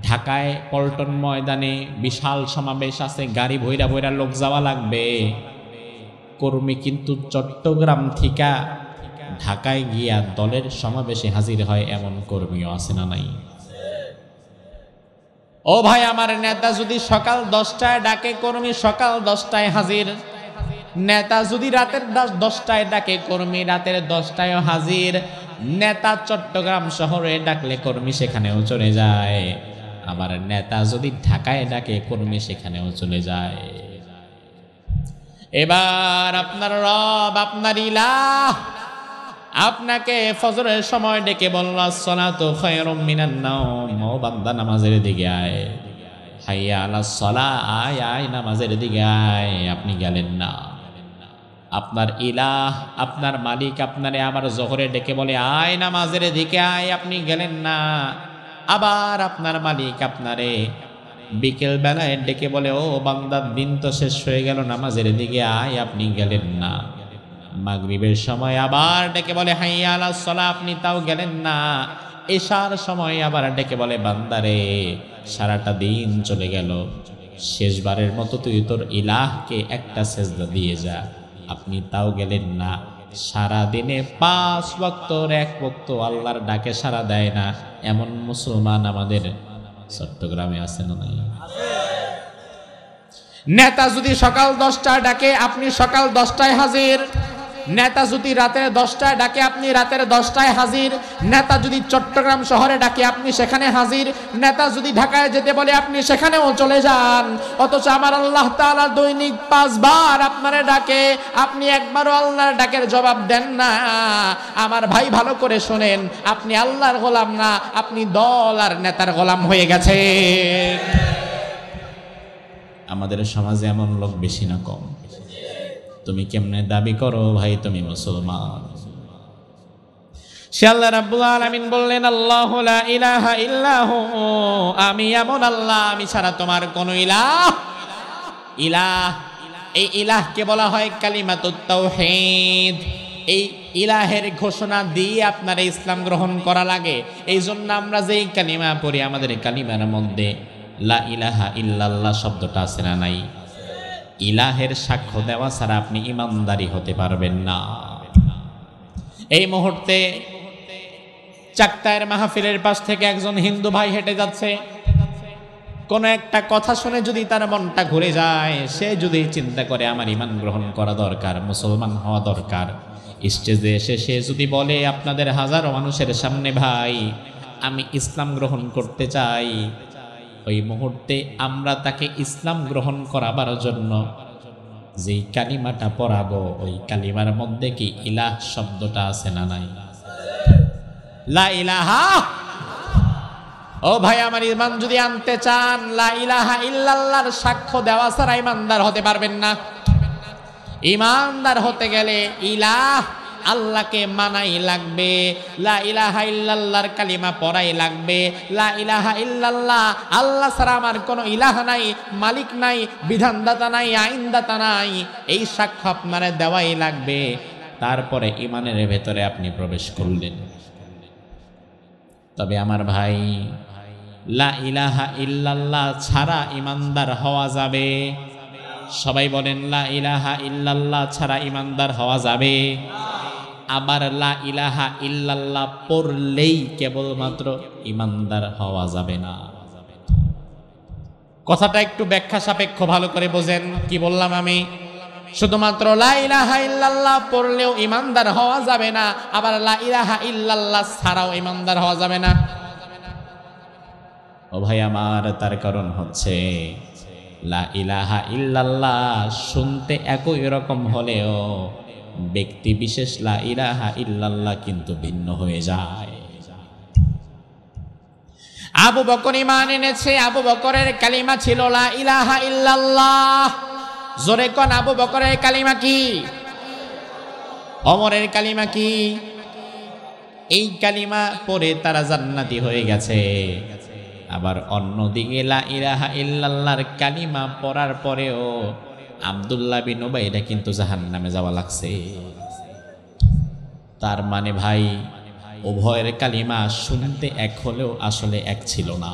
ঢাকায় পল্টন ময়দানে বিশাল সমাবেশ আছে, গাড়ি ভৈরা ভৈরা লোক যাওয়া লাগবে। কর্মী কিন্তু চট্টগ্রাম থেকে ঢাকায় গিয়া দলের সমাবেশে হাজির হয়, এমন কর্মীও আছে না নাই? ও ভাই, আমার নেতা যদি সকাল 10টায় ডাকে, কর্মী সকাল 10টায় হাজির। নেতা যদি রাতের 10টায় ডাকে, কর্মী রাতের 10টায় হাজির। নেতা চট্টগ্রাম শহরে ডাকলে কর্মী সেখানেও চলে যায়। আবার নেতা যদি ঢাকায় ডাকে, কর্মী সেখানেও চলে যায়। এবার আপনার রব, আপনার ইলাহ আপনাকে ফজরের সময় ডেকে বলল, আসসালাতু খায়রুম মিনান নাওম, ও বান্দা নামাজের দিকে আয়। হাইয়া আলাস সালাহ, আয় আয় নামাজের দিকে আয়। আপনি গেলেন না। আপনার ইলাহ, আপনার মালিক আপনারে আবার জোহরে ডেকে বলে, আয় নামাজের দিকে আয়, আপনি গেলেন না। আবার আপনার মালিক আপনারে বিকেল বেলায় ডেকে বলে, ও বান্দা দিন তো শেষ হয়ে গেল, নামাজের দিকে আয়, আপনি গেলেন না। মাগরিবের সময় আবার ডেকে বলে, হাইয়া আলাস সালাহ, আপনি তাও গেলেন না। এশার সময় আবার ডেকে বলে, বান্দারে সারাটা দিন চলে গেল, শেষবারের মতো তুই তোর ইলাহকে একটা সেজদা দিয়ে যা, আপনি তাও গেলেন না। সারা দিনে 5 ওয়াক্তর 1 ওয়াক্ত আল্লাহর ডাকে সাড়া দেয় না, এমন মুসলমান আমাদের চট্টগ্রামে আছে না নাই? নেতা যদি সকাল 10টায় ডাকে, আপনি সকাল 10টায় হাজির। নেতা যদি রাতের 10টায় ডাকে, আপনি রাতের 10টায় হাজির। নেতা যদি চট্টগ্রাম শহরে ডাকে, আপনি সেখানে হাজির। নেতা যদি ঢাকায় যেতে বলে, আপনি সেখানেও চলে যান। অথচ আমার আল্লাহ তাআলা দৈনিক 5 বার আপনারে ডাকে, আপনি একবারও আল্লাহর ডাকের জবাব দেন না। আমার ভাই ভালো করে শোনেন, আপনি আল্লাহর গোলাম না, আপনি দল আর নেতার গোলাম হয়ে গেছেন। আমাদের সমাজে এমন লোক বেশি না কম? তুমি কেমনে দাবি করো ভাই তুমি মুসলমান? সে আল্লাহ রাব্বুল আলামিন বললেন, আল্লাহু লা ইলাহা ইল্লাহু, আমি এমন আল্লাহ, আমি ছাড়া তোমার কোনো ইলাহ। এই ইলাহকে বলা হয় কালিমাতুত তাওহীদ। এই ইলাহের ঘোষণা দিয়ে আপনারা ইসলাম গ্রহণ করা লাগে। এই জন্য আমরা যেই কালিমা পড়ি, আমাদের কালিমার মধ্যে লা ইলাহা ইল্লাল্লাহ শব্দটা আছে না নাই? ইলাহের সাক্ষ্য দেওয়া ছাড়া আপনি ইমানদারি হতে পারবেন না। এই মুহূর্তে চাকতায়ের মাহফিলের পাশ থেকে একজন হিন্দু ভাই হেঁটে যাচ্ছে। কোন একটা কথা শুনে যদি তার মনটা ঘুরে যায়, সে যদি চিন্তা করে আমার ইমান গ্রহণ করা দরকার, মুসলমান হওয়া দরকার, স্টেজে এসে সে যদি বলে আপনাদের হাজারো মানুষের সামনে, ভাই আমি ইসলাম গ্রহণ করতে চাই, ওই মুহূর্তে আমরা তাকে ইসলাম গ্রহণ করাবার জন্য যেই কালিমাটা পড়াবো, ওই কালিমার মধ্যে কি ইলাহ শব্দটা আছে না নাই? লা ইলাহা। ও ভাই, আমার ইমান যদি আনতে চান, লা ইলাহা ইল্লাল্লাহর সাক্ষ্য দেওয়া ছাড়া ইমানদার হতে পারবেন না। ইমানদার হতে গেলে ইলাহ আল্লাহকে মানাই লাগবে, লা ইলাহা ইল্লাল্লাহর কালিমা পড়াই লাগবে। লা ইলাহা ইল্লাল্লাহ, আল্লাহ ছাড়া আমার কোনো ইলাহ নাই, মালিক নাই, বিধানদাতা নাই, আইনদাতা নাই, এই সাক্ষ্য আপনারা দেওয়াই লাগবে। তারপরে ইমানের ভেতরে আপনি প্রবেশ করলেন। তবে আমার ভাই, লা ইলাহা ইল্লাল্লাহ ছাড়া ইমানদার হওয়া যাবে? সবাই বলেন, লা ইলাহা ইল্লাল্লাহ ছাড়া ইমানদার হওয়া যাবে? আবার লা ইলাহা ইল্লাল্লাহ পড়লেই কেবলমাত্র ইমানদার হওয়া যাবে না। কথাটা একটু ব্যাখ্যা সাপেক্ষ, ভালো করে বোঝেন কি বললাম আমি। শুধুমাত্র লা ইলাহা ইল্লাল্লাহ পড়লেও ইমানদার হওয়া যাবে না, আবার লা ইলাহা ইল্লাল্লাহ ছাড়াও ইমানদার হওয়া যাবে না। ও ভাই আমার, তার কারণ হচ্ছে লা ইলাহা ইল্লাল্লাহ শুনতে একই রকম হলেও ব্যক্তি বিশেষ লা ইলাহা ইল্লাল্লাহ কিন্তু ভিন্ন হয়ে যায়। আবু বকর ঈমান এনেছে, আবু বকরের কালিমা ছিল লা ইলাহা ইল্লাল্লাহ। জোরে কোন, আবু বকরের কালিমা কি? ওমরের কালিমা কি? এই কালিমা পড়ে তারা জান্নাতি হয়ে গেছে। আবার অন্যদিকে লা ইলাহা ইল্লাল্লাহর কালিমা পড়ার পরেও আব্দুল্লাহ বিন উবাইদা কিন্তু জাহান্নামে যাওয়া লাগছে। তার মানে ভাই, উভয়ের কালিমা শুনতে এক হলেও আসলে এক ছিল না।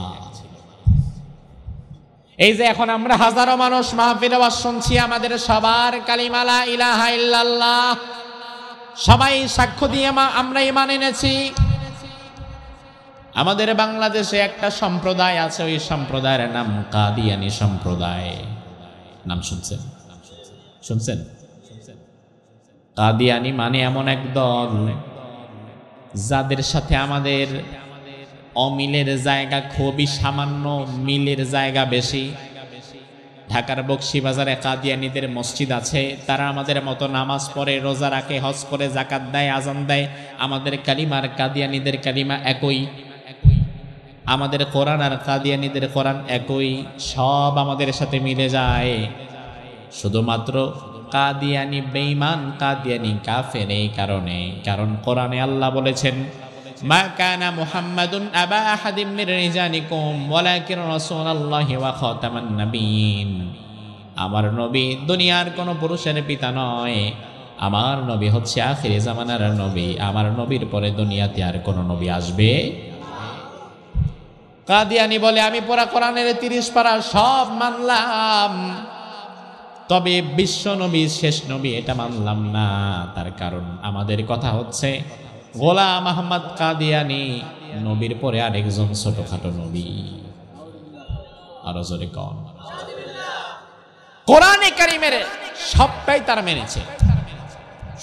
এই যে এখন আমরা হাজারো মানুষ মাহফিলে ওয়াজ শুনছি, আমাদের সবার কালিমা লা ইলাহা ইল্লাল্লাহ, সবাই সাক্ষ্য দিয়ে আমরা ঈমান এনেছি। আমাদের বাংলাদেশে একটা সম্প্রদায় আছে, ওই সম্প্রদায়ের নাম কাদিয়ানী সম্প্রদায়। নাম শুনছেন? শুনছেন? কাদিয়ানী মানে এমন এক দল যাদের সাথে আমাদের অমিলের জায়গা খুবই সামান্য, মিলের জায়গা বেশি। ঢাকার বকশীবাজারে কাদিয়ানীদের মসজিদ আছে, তারা আমাদের মতো নামাজ পড়ে, রোজা রাখে, হজ করে, যাকাত দেয়, আজান দেয়। আমাদের কালিমার কাদিয়ানীদের কালিমা একই, আমাদের কোরআন আর কাদিয়ানীদের কোরআন একই, সব আমাদের সাথে মিলে যায়। শুধুমাত্র কাদিয়ানী বেঈমান, কাদিয়ানী কাফের এই কারণে, কারণ কোরআনে আল্লাহ বলেছেন, মা কানা মুহাম্মাদুন আবা আহাদিম মির রিজালিকুম ওয়ালাকিন রাসূলুল্লাহি ওয়া খাতামান নাবিয়্যিন। আমার নবী দুনিয়ার কোন পুরুষের পিতা নয়, আমার নবী হচ্ছে আখিরে জামানার নবী। আমার নবীর পরে দুনিয়াতে আর কোন নবী আসবে। কাদিয়ানী বলে, আমি পুরা কোরআনের 30 পারা সব মানলাম, তবে বিশ্ব নবী, শেষ নবী এটা মানলাম না। তার কারণ আমাদের কথা হচ্ছে গোলাম আহমদ কাদিয়ানী নবীর পরে আরেকজন ছোটখাটো নবী। আরো জোরে কন। কোরআনে কারিমের সবটাই তারা মেনেছে,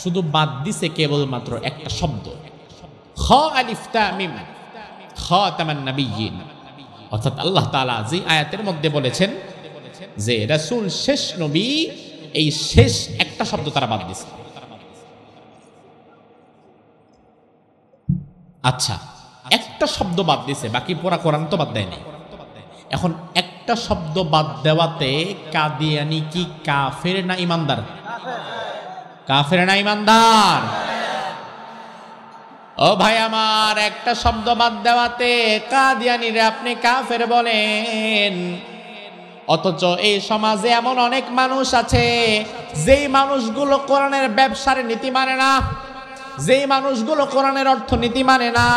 শুধু বাদ দিছে কেবলমাত্র একটা শব্দ, খ আলিফ তা মিম, খাতামান নাবিয়্যিন। অর্থাৎ আল্লাহ তাআলা যে আয়াতের মধ্যে বলেছেন যে রাসূল শেষ নবী, এই শেষ একটা শব্দ তারা বাদ দিছে। আচ্ছা, একটা শব্দ বাদ দিছে, বাকি পুরা কোরআন তো বাদ দেয়নি। এখন একটা একটা শব্দ বাদ দেওয়াতে কাদিয়ানি কি কাফের না ইমানদার? কাফের না ইমানদার? ও ভাই আমার, একটা শব্দ বাদ দেওয়াতে কাদিয়ানিরে আপনি কাফের বলেন। অথচ এই সমাজে এমন অনেক মানুষ আছে যেই মানুষগুলো কোরআনের ব্যবসার নীতি মানে না, যেই মানুষগুলো কোরআনের অর্থনীতি মানে না,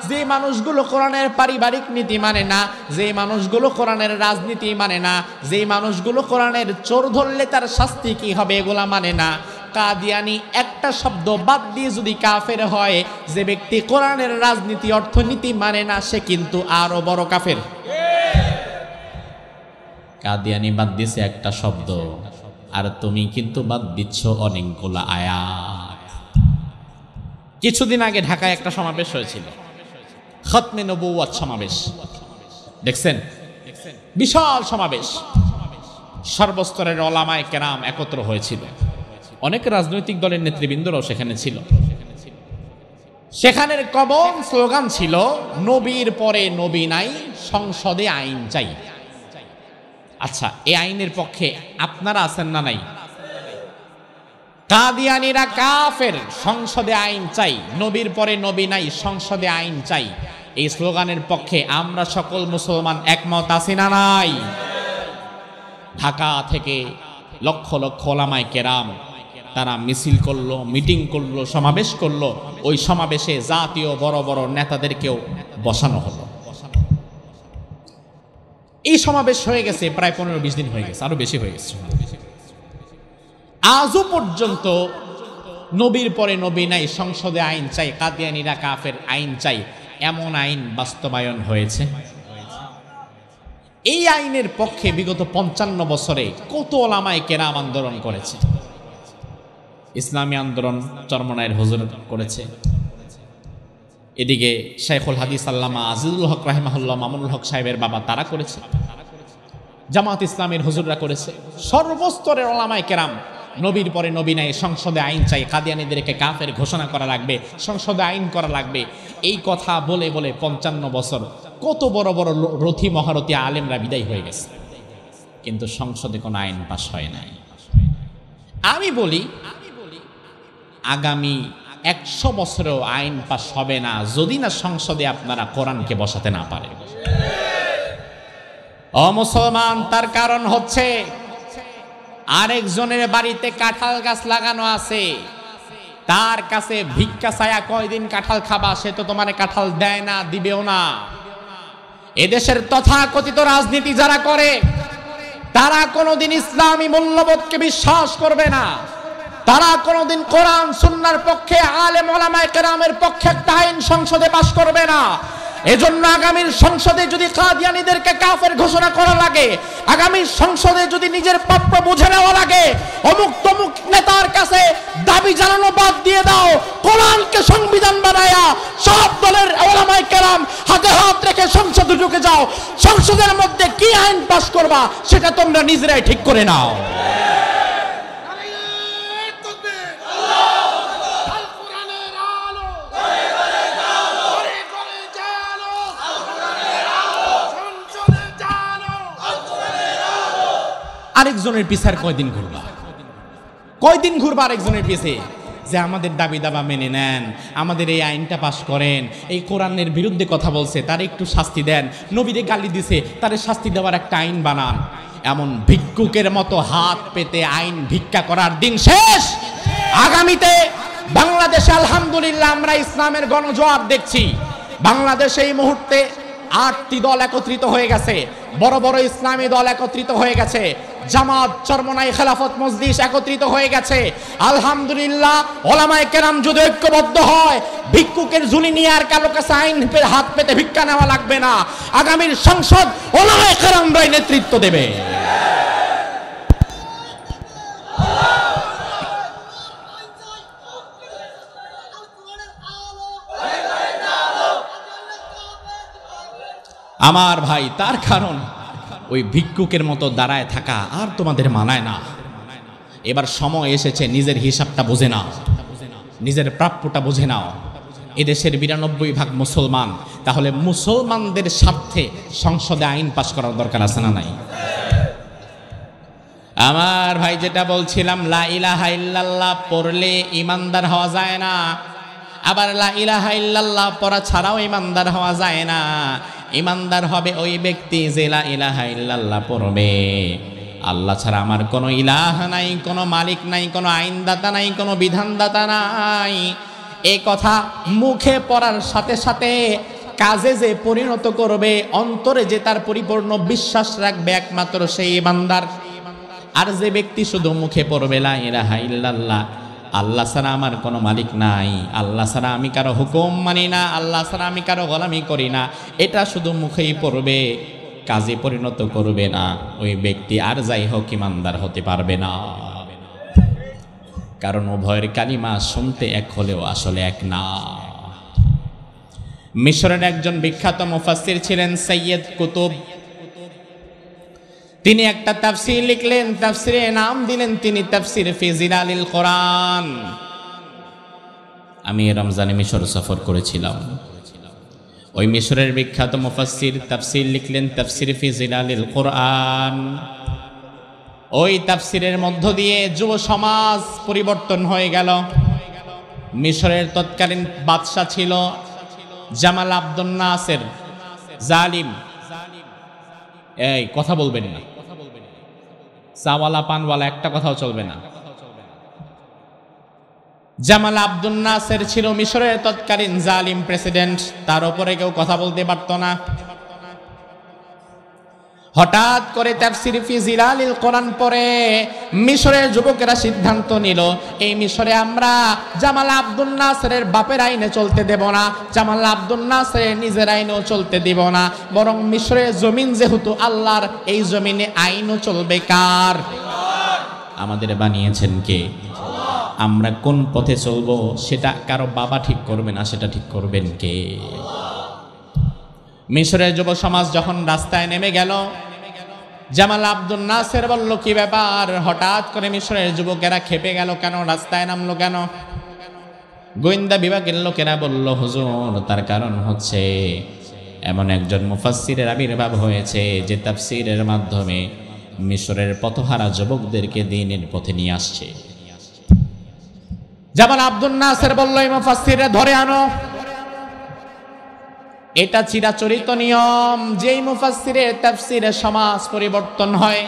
যেই মানুষগুলো কোরআনের পারিবারিক নীতি মানে না, যেই মানুষগুলো কোরআনের রাজনীতি মানে না, যেই মানুষগুলো কোরআনের চোর ধরলে তার শাস্তি কি হবে এগুলা মানে না। কাদিয়ানি একটা শব্দ বাদ দিয়ে যদি কাফের হয়, যে ব্যক্তি কোরআনের রাজনীতি অর্থনীতি মানে না সে কিন্তু আরো বড় কাফের। কাদিয়ানি বাদ দিয়েছে একটা শব্দ, আর তুমি কিন্তু বাদ দিচ্ছ অনেকগুলো আয়াত। কিছুদিন আগে ঢাকায় একটা সমাবেশ হয়েছিল, খতমে নবুয়ত সমাবেশ, দেখছেন? বিশাল সমাবেশ, সর্বস্তরের ওলামায়ে কেরাম একত্র হয়েছিল, অনেক রাজনৈতিক দলের নেতৃবৃন্দরাও সেখানে ছিল। সেখানের কমন স্লোগান ছিল, নবীর পরে নবী নাই, সংসদে আইন চাই। আচ্ছা, এই আইনের পক্ষে আপনারা আছেন না নাই? কাদিয়ানিরা কাফের, সংসদে আইন চাই, নবীর পরে নবী নাই, সংসদে আইন চাই, এই স্লোগানের পক্ষে আমরা সকল মুসলমান একমত আছি না নাই? ঢাকা থেকে লক্ষ লক্ষ ওলামায়ে কেরাম তারা মিছিল করলো, মিটিং করলো, সমাবেশ করলো। ওই সমাবেশে জাতীয় বড় বড় নেতাদেরকেও বসানো হলো। এই সমাবেশ হয়ে গেছে প্রায় 15-20 দিন হয়ে গেছে, আরো বেশি হয়ে গেছে। আজও পর্যন্ত নবীর পরে নবী নাই, সংসদে আইন চাই, কাদিয়ানিরা কাফের, আইন চাই, এমন আইন বাস্তবায়ন হয়েছে? এই আইনের পক্ষে বিগত 55 বছরে কত ওলামায়ে কেরাম আন্দোলন করেছে। ইসলামী আন্দোলন চরমনায়ের হুজুর করেছে, এদিকে শাইখুল হাদিস আল্লামা আজিজুল হক রাহিমাহুল্লাহ মামুনুল হক সাহেবের বাবা তারা করেছে, জামাত ইসলামের হুজুররা করেছে, সর্বস্তরের ওলামায়ে কেরাম নবীর পরে নবী নাই, সংসদে আইন চাই, কাদিয়ানীদেরকে কাফের ঘোষণা করা লাগবে, সংসদে আইন করা লাগবে, এই কথা বলে বলে 55 বছর কত বড় বড় রথী মহারথী আলেমরা বিদায় হয়ে গেছে, কিন্তু সংসদে কোনো আইন পাস হয় নাই। আমি বলি আগামী 100 বছরেও আইন পাস হবে না যদি না সংসদে আপনারা কোরআনকে বসাতে না পারে। ও মুসলমান, তার কারণ হচ্ছে আরেকজনের বাড়িতে কাঁঠাল গাছ লাগানো আছে, তার কাছে ভিক্ষা চায়া কয়দিন কাঁঠাল খাবা, সে তো তোমার কাঁঠাল দেয় না, দিবেও না। এদেশের তথাকথিত রাজনীতি যারা করে তারা কোনোদিন ইসলামী মূল্যবোধকে বিশ্বাস করবে না, তারা কোনোদিন কোরআন সুন্নাহর পক্ষে, আলেম ওলামায়ে কেরামের পক্ষে একটা আইন সংসদে পাস করবে না। এজন্য আগামীর সংসদে যদি কাদিয়ানীদেরকে কাফের ঘোষণা করা লাগে, আগামী সংসদে যদি নিজের প্রাপ্য বুঝে নেওয়া লাগে, অমুক তমুক নেতার কাছে দাবি জানানো বাদ দিয়ে দাও, কোরআনকে সংবিধান বানায়া সব দলের ওলামায়ে কেরাম হাতে হাত রেখে সংসদে ঢুকে যাও, সংসদের মধ্যে কি আইন পাস করবা সেটা তোমরা নিজেরাই ঠিক করে নাও। আরেকজনের পিছার কয়দিন ঘুরবা, কয়দিন ঘুরবা আরেকজনের পিছে, যে আমাদের দাবি দাবা মেনে নেন, আমাদের এই আইনটা পাশ করেন, এই কোরআনের বিরুদ্ধে কথা বলছে তার একটু শাস্তি দেন, নবীরে গালি দিছে তারে শাস্তি দেওয়ার একটা আইন বানান। এমন ভিক্ষুকের মতো হাত পেতে আইন ভিক্ষা করার দিন শেষ। আগামীতে বাংলাদেশে আলহামদুলিল্লাহ আমরা ইসলামের গণজোয়ার দেখছি। বাংলাদেশে এই মুহূর্তে 8টি দল একত্রিত হয়ে গেছে, বড় বড় ইসলামী দল একত্রিত হয়ে গেছে, জামাত, চরমনাই, খেলাফত মজলিস একত্রিত হয়ে গেছে। আলহামদুলিল্লাহ ওলামায়ে কেরাম যদি ঐক্যবদ্ধ হয়, ভিক্ষুকের ঝুলি নিয়ে আর কারো কাছে আইন হাত পেতে ভিক্ষা নেওয়া লাগবে না। আগামীর সংসদ ওলামায়ে কেরামরাই নেতৃত্ব দেবে। আমার ভাই, তার কারণ ওই ভিক্ষুকের মতো দাঁড়ায় থাকা আর তোমাদের মানায় না। এবার সময় এসেছে নিজের হিসাবটা বুঝে নাও, নিজের প্রাপ্যটা বুঝে নাও। এদেশের 92% মুসলমান, তাহলে মুসলমানদের স্বার্থে সংসদে আইন পাশ করার দরকার আছে না নাই? আমার ভাই, যেটা বলছিলাম, লা ইলাহা ইল্লাল্লাহ পড়লে ইমানদার হওয়া যায় না, আবার লা ইলাহা ইল্লাল্লাহ পড়া ছাড়াও ইমানদার হওয়া যায় না। ইমানদার হবে ওই ব্যক্তি যে লা ইলাহা ইল্লাল্লাহ পড়বে, আল্লাহ ছাড়া আমার কোনো ইলাহ নাই, কোনো মালিক নাই, কোনো আইনদাতা নাই, কোনো বিধানদাতা নাই। এই কথা মুখে পড়ার সাথে সাথে কাজে যে পরিণত করবে, অন্তরে যে তার পরিপূর্ণ বিশ্বাস রাখবে, একমাত্র সেই ইমানদার। আর যে ব্যক্তি শুধু মুখে পড়বে লা ইলাহা ইল্লাল্লাহ, আল্লাহ ছাড়া আমার কোনো মালিক নাই, আল্লাহ ছাড়া আমি কারো হুকুম মানি না, আল্লাহ ছাড়া আমি কারো গোলামি করি না, এটা শুধু মুখেই পড়বে, কাজে পরিণত করবে না, ওই ব্যক্তি আর যাই হোক ইমানদার হতে পারবে না। কারণ উভয়ের কালিমা শুনতে এক হলেও আসলে এক না। মিশরের একজন বিখ্যাত মুফাসসির ছিলেন সৈয়দ কুতুব। তিনি একটা তাফসীর লিখলেন, তাফসীরে নাম দিলেন তিনি তাফসীর ফি জিলালিল কোরআন। আমি রমজানে মিশর সফর করেছিলাম। ওই মিশরের বিখ্যাত মুফাসসির তাফসীর লিখলেন তাফসীর ফি জিলালিল কোরআন। ওই তাফসীরের মধ্য দিয়ে যুব সমাজ পরিবর্তন হয়ে গেল। মিশরের তৎকালীন বাদশা ছিল জামাল আব্দুন নাসের, জালিম। এই কথা বলবেন না, চাওয়ালা পানওয়ালা একটা কথাও চলবে না। জামাল আব্দুন নাসের ছিল মিশরের তৎকালীন জালিম প্রেসিডেন্ট, তার উপরে কেউ কথা বলতে পারত না। হঠাৎ করে তাফসীর ফি জিলালিল কোরআন পড়ে মিশরের যুবকেরা সিদ্ধান্ত নিল, এই মিশরে আমরা জামাল আব্দুন নাসেরের বাপের আইনে চলতে দেব না, জামাল আব্দুন নাসেরের নিজের আইনেও চলতে দিব না, বরং মিশরের জমিন যেহেতু আল্লাহর, এই জমিনে আইনও চলবে কার? আমাদের বানিয়েছেন কে? আমরা কোন পথে চলবো সেটা কারো বাবা ঠিক করবে না, সেটা ঠিক করবেন কে? মিশরের যুব সমাজ যখন রাস্তায় নেমে গেল, জামাল আব্দুন নাসের বলল, কি ব্যাপার? হঠাৎ করে মিশরের যুবকেরা খেপে গেল কেন, রাস্তায় নামলো কেন? গোয়েন্দা বিভাগের লোকেরা বলল, হুজুর, তার কারণ হচ্ছে এমন একজন মুফাসসিরের আবির্ভাব হয়েছে যে তাফসীরের মাধ্যমে মিশরের পথহারা যুবকদেরকে দ্বীনের পথে নিয়ে আসছে। জামাল আব্দুন নাসের বলল, এই মুফাসসিরে ধরে আনো। এটা চিরাচরিত নিয়ম, যেই মুফাসসিরের তাফসীরে সমাজ পরিবর্তন হয়,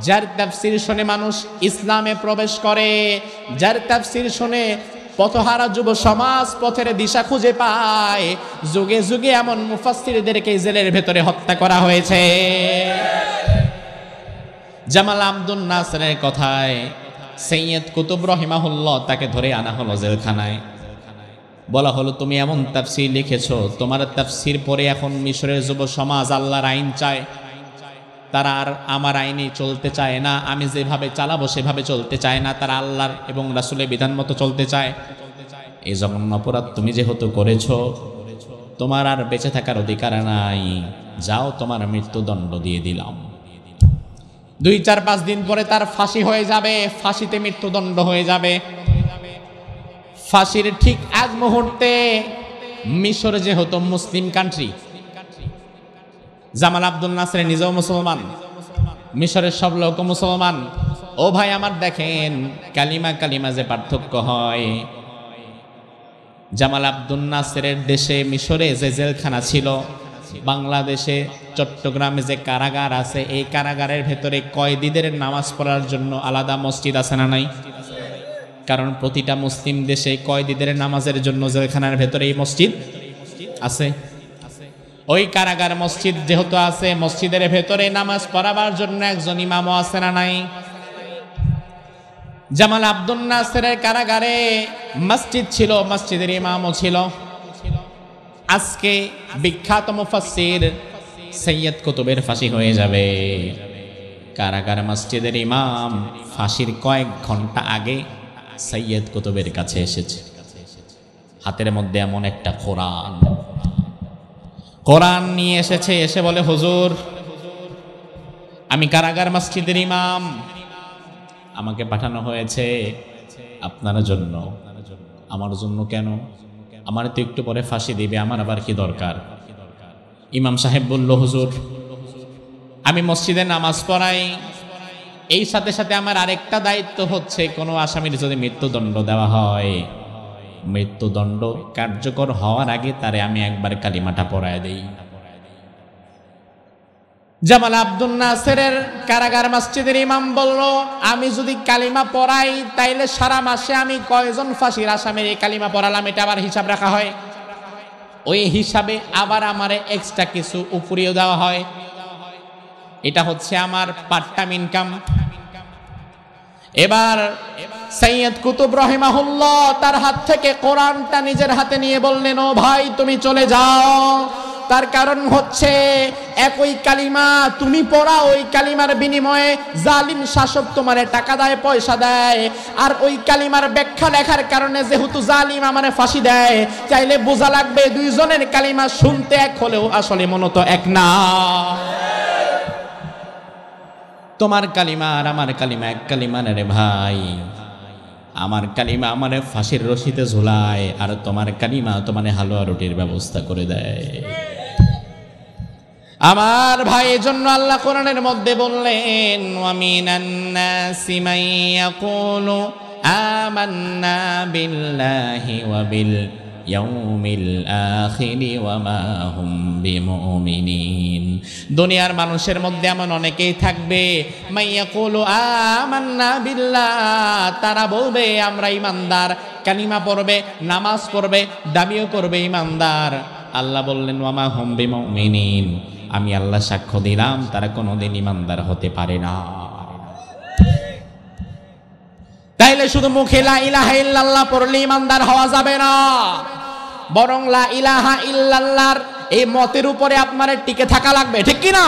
যার তাফসীর শুনে মানুষ ইসলামে প্রবেশ করে, যার তাফসীর শুনে পথহারা যুব সমাজ পথের দিশা খুঁজে পায়। যুগে যুগে এমন মুফাসসিরদেরকে জেলের ভেতরে হত্যা করা হয়েছে। জামাল আব্দুন নাসেরের কথায় সৈয়দ কুতুব রহিমাহুল্লাহ তাকে ধরে আনা হলো জেলখানায়। বলা হলো, তুমি এমন তাফসীর লিখেছো, তোমার তাফসীর পড়ে এখন মিশরের যুব সমাজ আল্লাহর আইন চায়, তারা আর আমার আইনে চলতে চায় না, আমি যেভাবে চালাবো সেভাবে চলতে চায় না, তারা আল্লাহর এবং রাসূলের বিধান মতো চলতে চায়। এই জঘন্য অপরাধ তুমি যেহেতু করেছো, তোমার আর বেঁচে থাকার অধিকার নাই, যাও, তোমার মৃত্যুদণ্ড দিয়ে দিলাম। 2-4-5 দিন পরে তার ফাঁসি হয়ে যাবে, ফাঁসিতে মৃত্যুদণ্ড হয়ে যাবে। ফাঁসির ঠিক আগ মুহূর্তে মিশর যেহেতু মুসলিম কান্ট্রি, জামাল আব্দুন নাসের নিজেও মুসলমান, মিশরের সব লোক মুসলমান। ও ভাই আমার, দেখেন কালিমা যে পার্থক্য হয়। জামাল আব্দুন নাসেরের দেশে মিশরে যে জেলখানা ছিল, বাংলাদেশে চট্টগ্রামে যে কারাগার আছে, এই কারাগারের ভেতরে কয়েদিদের নামাজ পড়ার জন্য আলাদা মসজিদ আছে না নাই? কারণ প্রতিটা মুসলিম দেশে কয়েদিদের নামাজের জন্য জেলখানার ভেতরে এই মসজিদ আছে। ওই কারাগার মসজিদ যেহেতু আছে, মসজিদের ভেতরে নামাজ পড়াবার জন্য একজন ইমামও আছে না নাই? জামাল আব্দুন নাসেরের কারাগারে মসজিদ ছিল, মসজিদের ইমামও ছিল। আজকে বিখ্যাত মুফাসসির সৈয়দ কুতুবের ফাঁসি হয়ে যাবে। কারাগার মসজিদের ইমাম ফাঁসির কয়েক ঘন্টা আগে সৈয়দ কুতুবের কাছে এসেছে, হাতের মধ্যে এমন একটা কোরআন নিয়ে এসেছে। এসে বলে, হুজুর, আমি কারাগার মসজিদের ইমাম, আমাকে পাঠানো হয়েছে আপনার জন্য। আমার জন্য কেন? আমার তো একটু পরে ফাঁসি দিবে, আমার আবার কি দরকার? ইমাম সাহেব বলল, হুজুর আমি মসজিদে নামাজ পড়াই, এই সাথে সাথে আমার আরেকটা দায়িত্ব হচ্ছে, কোনো আসামির যদি মৃত্যুদণ্ড দেওয়া হয়, মৃত্যুদণ্ড কার্যকর হওয়ার আগে তারে আমি একবার কালিমাটা পড়ায় দেই। জামাল আব্দুল নাসেরের কারাগার মসজিদের ইমাম বলল, আমি যদি কালিমা পড়াই তাইলে সারা মাসে আমি কয়জন ফাঁসির আসামির এই কালিমা পড়ালাম এটা আবার হিসাব রাখা হয়, ওই হিসাবে আবার আমারে এক্সট্রা কিছু উপরিও দেওয়া হয়, এটা হচ্ছে আমার পার্ট টাইম ইনকাম। এবার সৈয়দ কুতুব রহিমাহুল্লাহ তার হাত থেকে কোরআনটা নিজের হাতে নিয়ে বললেন, ও ভাই তুমি চলে যাও। তার কারণ হচ্ছে একই কালিমা তুমি পড়া, ওই কালিমার বিনিময়ে জালিম শাসক তোমারে টাকা দেয়, পয়সা দেয়, আর ওই কালিমার ব্যাখ্যা লেখার কারণে যেহেতু জালিম আমারে ফাঁসি দেয়, চাইলে বোঝা লাগবে দুইজনের কালিমা শুনতে এক হলেও আসলে মনত এক না। তোমার কালিমা আর আমার কালিমা এক কালিমা না রে ভাই। আমার কালিমা আমারে ফাঁসির রশিতে ঝুলায়, আর তোমার কালিমা তোমারে হালুয়া রুটির ব্যবস্থা করে দেয়। আমার ভাই, জন্য আল্লাহ কোরআনের মধ্যে বললেন, ওয়া মিনান নাসি মান ইয়াকুলু আমান্না বিল্লাহি ওয়া বিল ইয়াউমিল আখিরি ওয়া মা হুম বিমুমিনিন। দুনিয়ার মানুষের মধ্যে এমন অনেকেই থাকবে, মান ইয়াকুলু আমান্না বিল্লাহ, তারা বলবে আমরা ইমানদার, কালিমা পড়বে, নামাজ পড়বে, দাবিও করবে ইমানদার। আল্লাহ বললেন, ওয়া মা হুম বিমুমিনিন, আমি আল্লাহ সাক্ষ্য দিলাম তারা কোনোদিন ইমানদার হতে পারে না। তাইলে শুধু মুখে লা ইলাহা ইল্লাল্লাহ পড়লে ইমানদার হওয়া যাবে না, বরং লা ইলাহা ইল্লাল্লাহর এই মতের উপরে আপনার টিকে থাকা লাগবে, ঠিক কি না?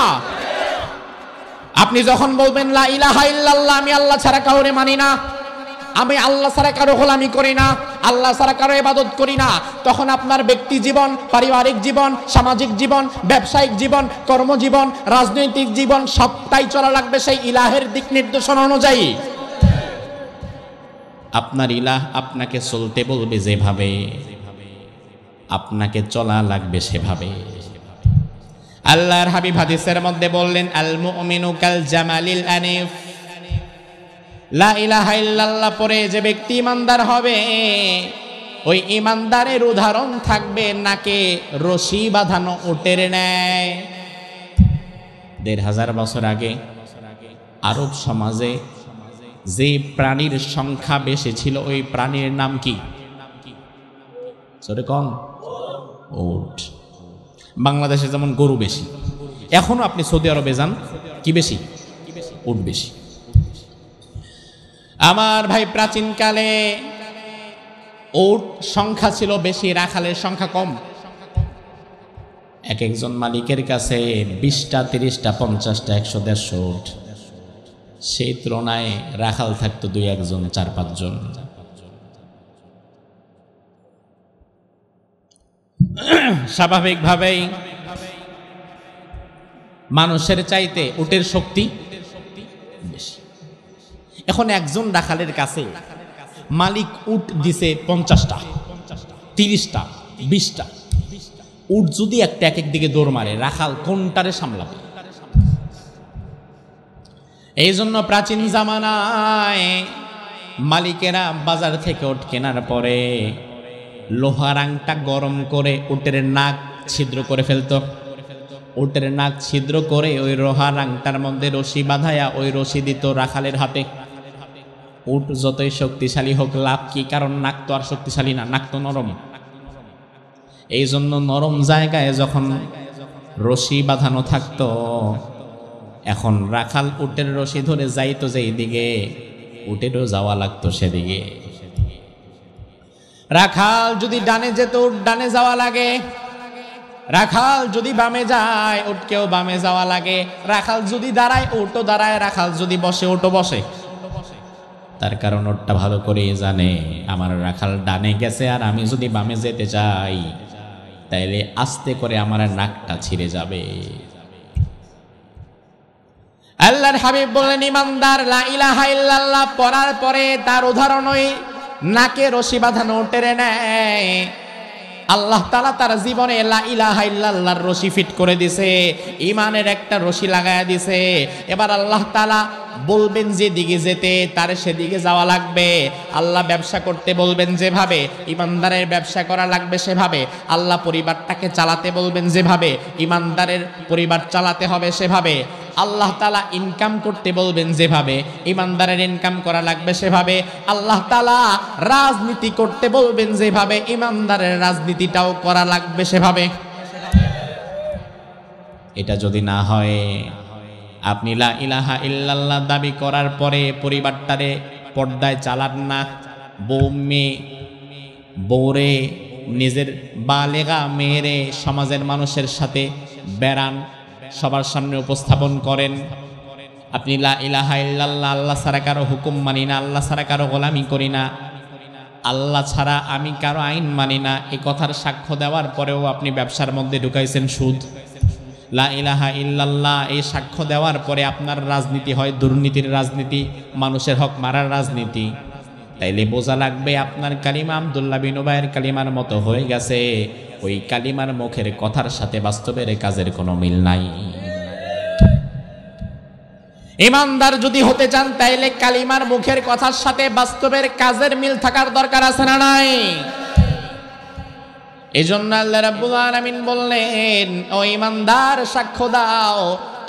আপনি যখন বলবেন লা ইলাহা ইল্লাল্লাহ, আমি আল্লাহ ছাড়া কাউরে মানি না, আমি আল্লাহ ছাড়া কারো গোলামি করি না, আল্লাহ ছাড়া কারো ইবাদত করি না, তখন আপনার ব্যক্তি জীবন, পারিবারিক জীবন, সামাজিক জীবন, ব্যবসায়িক জীবন, কর্মজীবন, রাজনৈতিক জীবন সবটাই চলা লাগবে সেই ইলাহের দিক নির্দেশনা অনুযায়ী। আপনার ইলাহ আপনাকে চলতে বলবে যেভাবে, আপনাকে চলা লাগবে সেভাবে। আল্লাহর হাবিব হাদিসের মধ্যে বললেন, আল মুমিনু কাল জামালিল আনিফ, লা ইলাহা ইল্লাল্লাহ পরে যে ব্যক্তি ইমানদার হবে, ওই ইমানদারের উদাহরণ থাকবে নাকে রশি বাঁধানো উটের ন্যায়। ১৫০০ বছর আগে আরব সমাজে যে প্রাণীর সংখ্যা বেশি ছিল, ওই প্রাণীর নাম কি? কোন? উট। বাংলাদেশে যেমন গরু বেশি, এখনো আপনি সৌদি আরবে যান, কি বেশি? উট বেশি। আমার ভাই, প্রাচীনকালে উট সংখ্যা ছিল বেশি, রাখালের সংখ্যা কম। এক একজন মালিকের কাছে 20টা, 30টা, 50টা, 100, 150 উট। সেই তুলনায় রাখাল থাকতো 2-1 জন, 4-5 জন। স্বাভাবিকভাবেই মানুষের চাইতে উটের শক্তি বেশি। এখন একজন রাখালের কাছে মালিক উট দিছে 50টা, 30টা, 20টা। উট যদি একটা এক দিকে দৌড় মারে, রাখাল কোনটারে সামলাবে? এই জন্য প্রাচীন জামানায় মালিকেরা বাজার থেকে উট কেনার পরে লোহার আংটা গরম করে উটের নাক ছিদ্র করে ফেলতো। উটের নাক ছিদ্র করে ওই লোহার আংটার মধ্যে রশি বাঁধায়া ওই রশি দিত রাখালের হাতে। উট যতই শক্তিশালী হোক লাভ কি? কারণ নাক তো আর শক্তিশালী না, নাক তো নরম। এই জন্য নরম জায়গায় যখন রশি বাঁধানো থাকতো, এখন রাখাল উটের রশি ধরে যাইতো যেই দিকে, উটেরও যাওয়া লাগতো সেদিকে। রাখাল যদি ডানে যেত, উট ডানে যাওয়া লাগে। রাখাল যদি বামে যায়, উটকেও বামে যাওয়া লাগে। রাখাল যদি দাঁড়ায়, উটও দাঁড়ায়। রাখাল যদি বসে, উটও বসে। তার কারণ ওটা ভালো করেই জানে আমার রাখাল ডানে গেছে, আর আমি যদি বামে যেতে চাই তাইলে আস্তে করে আমার নাকটা ছিঁড়ে যাবে। আল্লাহর হাবিব বললেন, ইমানদার লা ইলাহা ইল্লাল্লাহ পড়ার পরে তার উদাহরণ ওই নাকে রশি বাঁধানো উটের নেয়। আল্লাহ তাআলা তার জীবনে লা ইলাহা ইল্লাল্লাহর রশি ফিট করে দিছে, ঈমানের একটা রশি লাগায়া দিছে। এবার আল্লাহ তাআলা বলবেন যেদিকে যেতে তার সেদিকে যাওয়া লাগবে। আল্লাহ ব্যবসা করতে বলবেন যেভাবে, ঈমানদারের ব্যবসা করা লাগবে সেভাবে। আল্লাহ পরিবারটাকে চালাতে বলবেন যেভাবে, ঈমানদারের পরিবার চালাতে হবে সেভাবে। আল্লাহ তাআলা ইনকাম করতে বলবেন যেভাবে, ঈমানদারের ইনকাম করা লাগবে সেভাবে। আল্লাহ তাআলা রাজনীতি করতে বলবেন যেভাবে, ঈমানদারের রাজনীতিটাও করা লাগবে সেভাবে। এটা যদি না হয়, আপনি লা ইলাহা ইল্লাল্লাহ দাবি করার পরে পরিবারটারে পর্দায় চালান না, বউরে নিজের বালেগা মেয়েরে সমাজের মানুষের সাথে বেড়ান, সবার সামনে উপস্থাপন করেন আপনি লা ইলাহা ইল্লাল্লাহ, আল্লাহ ছাড়া কারো হুকুম মানি না, আল্লাহ ছাড়া কারো গোলামি করি না, আল্লাহ ছাড়া আমি কারো আইন মানি না, এই কথার সাক্ষ্য দেওয়ার পরেও আপনি ব্যবসার মধ্যে ঢুকাইছেন সুদ। লা ইলাহা ইল্লাল্লাহ এই সাক্ষ্য দেওয়ার পরে আপনার রাজনীতি হয় দুর্নীতির রাজনীতি, মানুষের হক মারার রাজনীতি। তাইলে বোঝা লাগবে আপনার কালিমা আব্দুল্লাহ বিন উবাইয়ের কালিমার মতো হয়ে গেছে। ওই কালিমার মুখের কথার সাথে বাস্তবের কাজের কোনো মিল নাই। ঈমানদার যদি হতে চান তাইলে কালিমার মুখের কথার সাথে বাস্তবের কাজের মিল থাকার দরকার আছে না নাই? এজন্য আল্লাহ রাব্বুল আলামিন বললেন, ও ঈমানদার সাক্ষ্য দাও,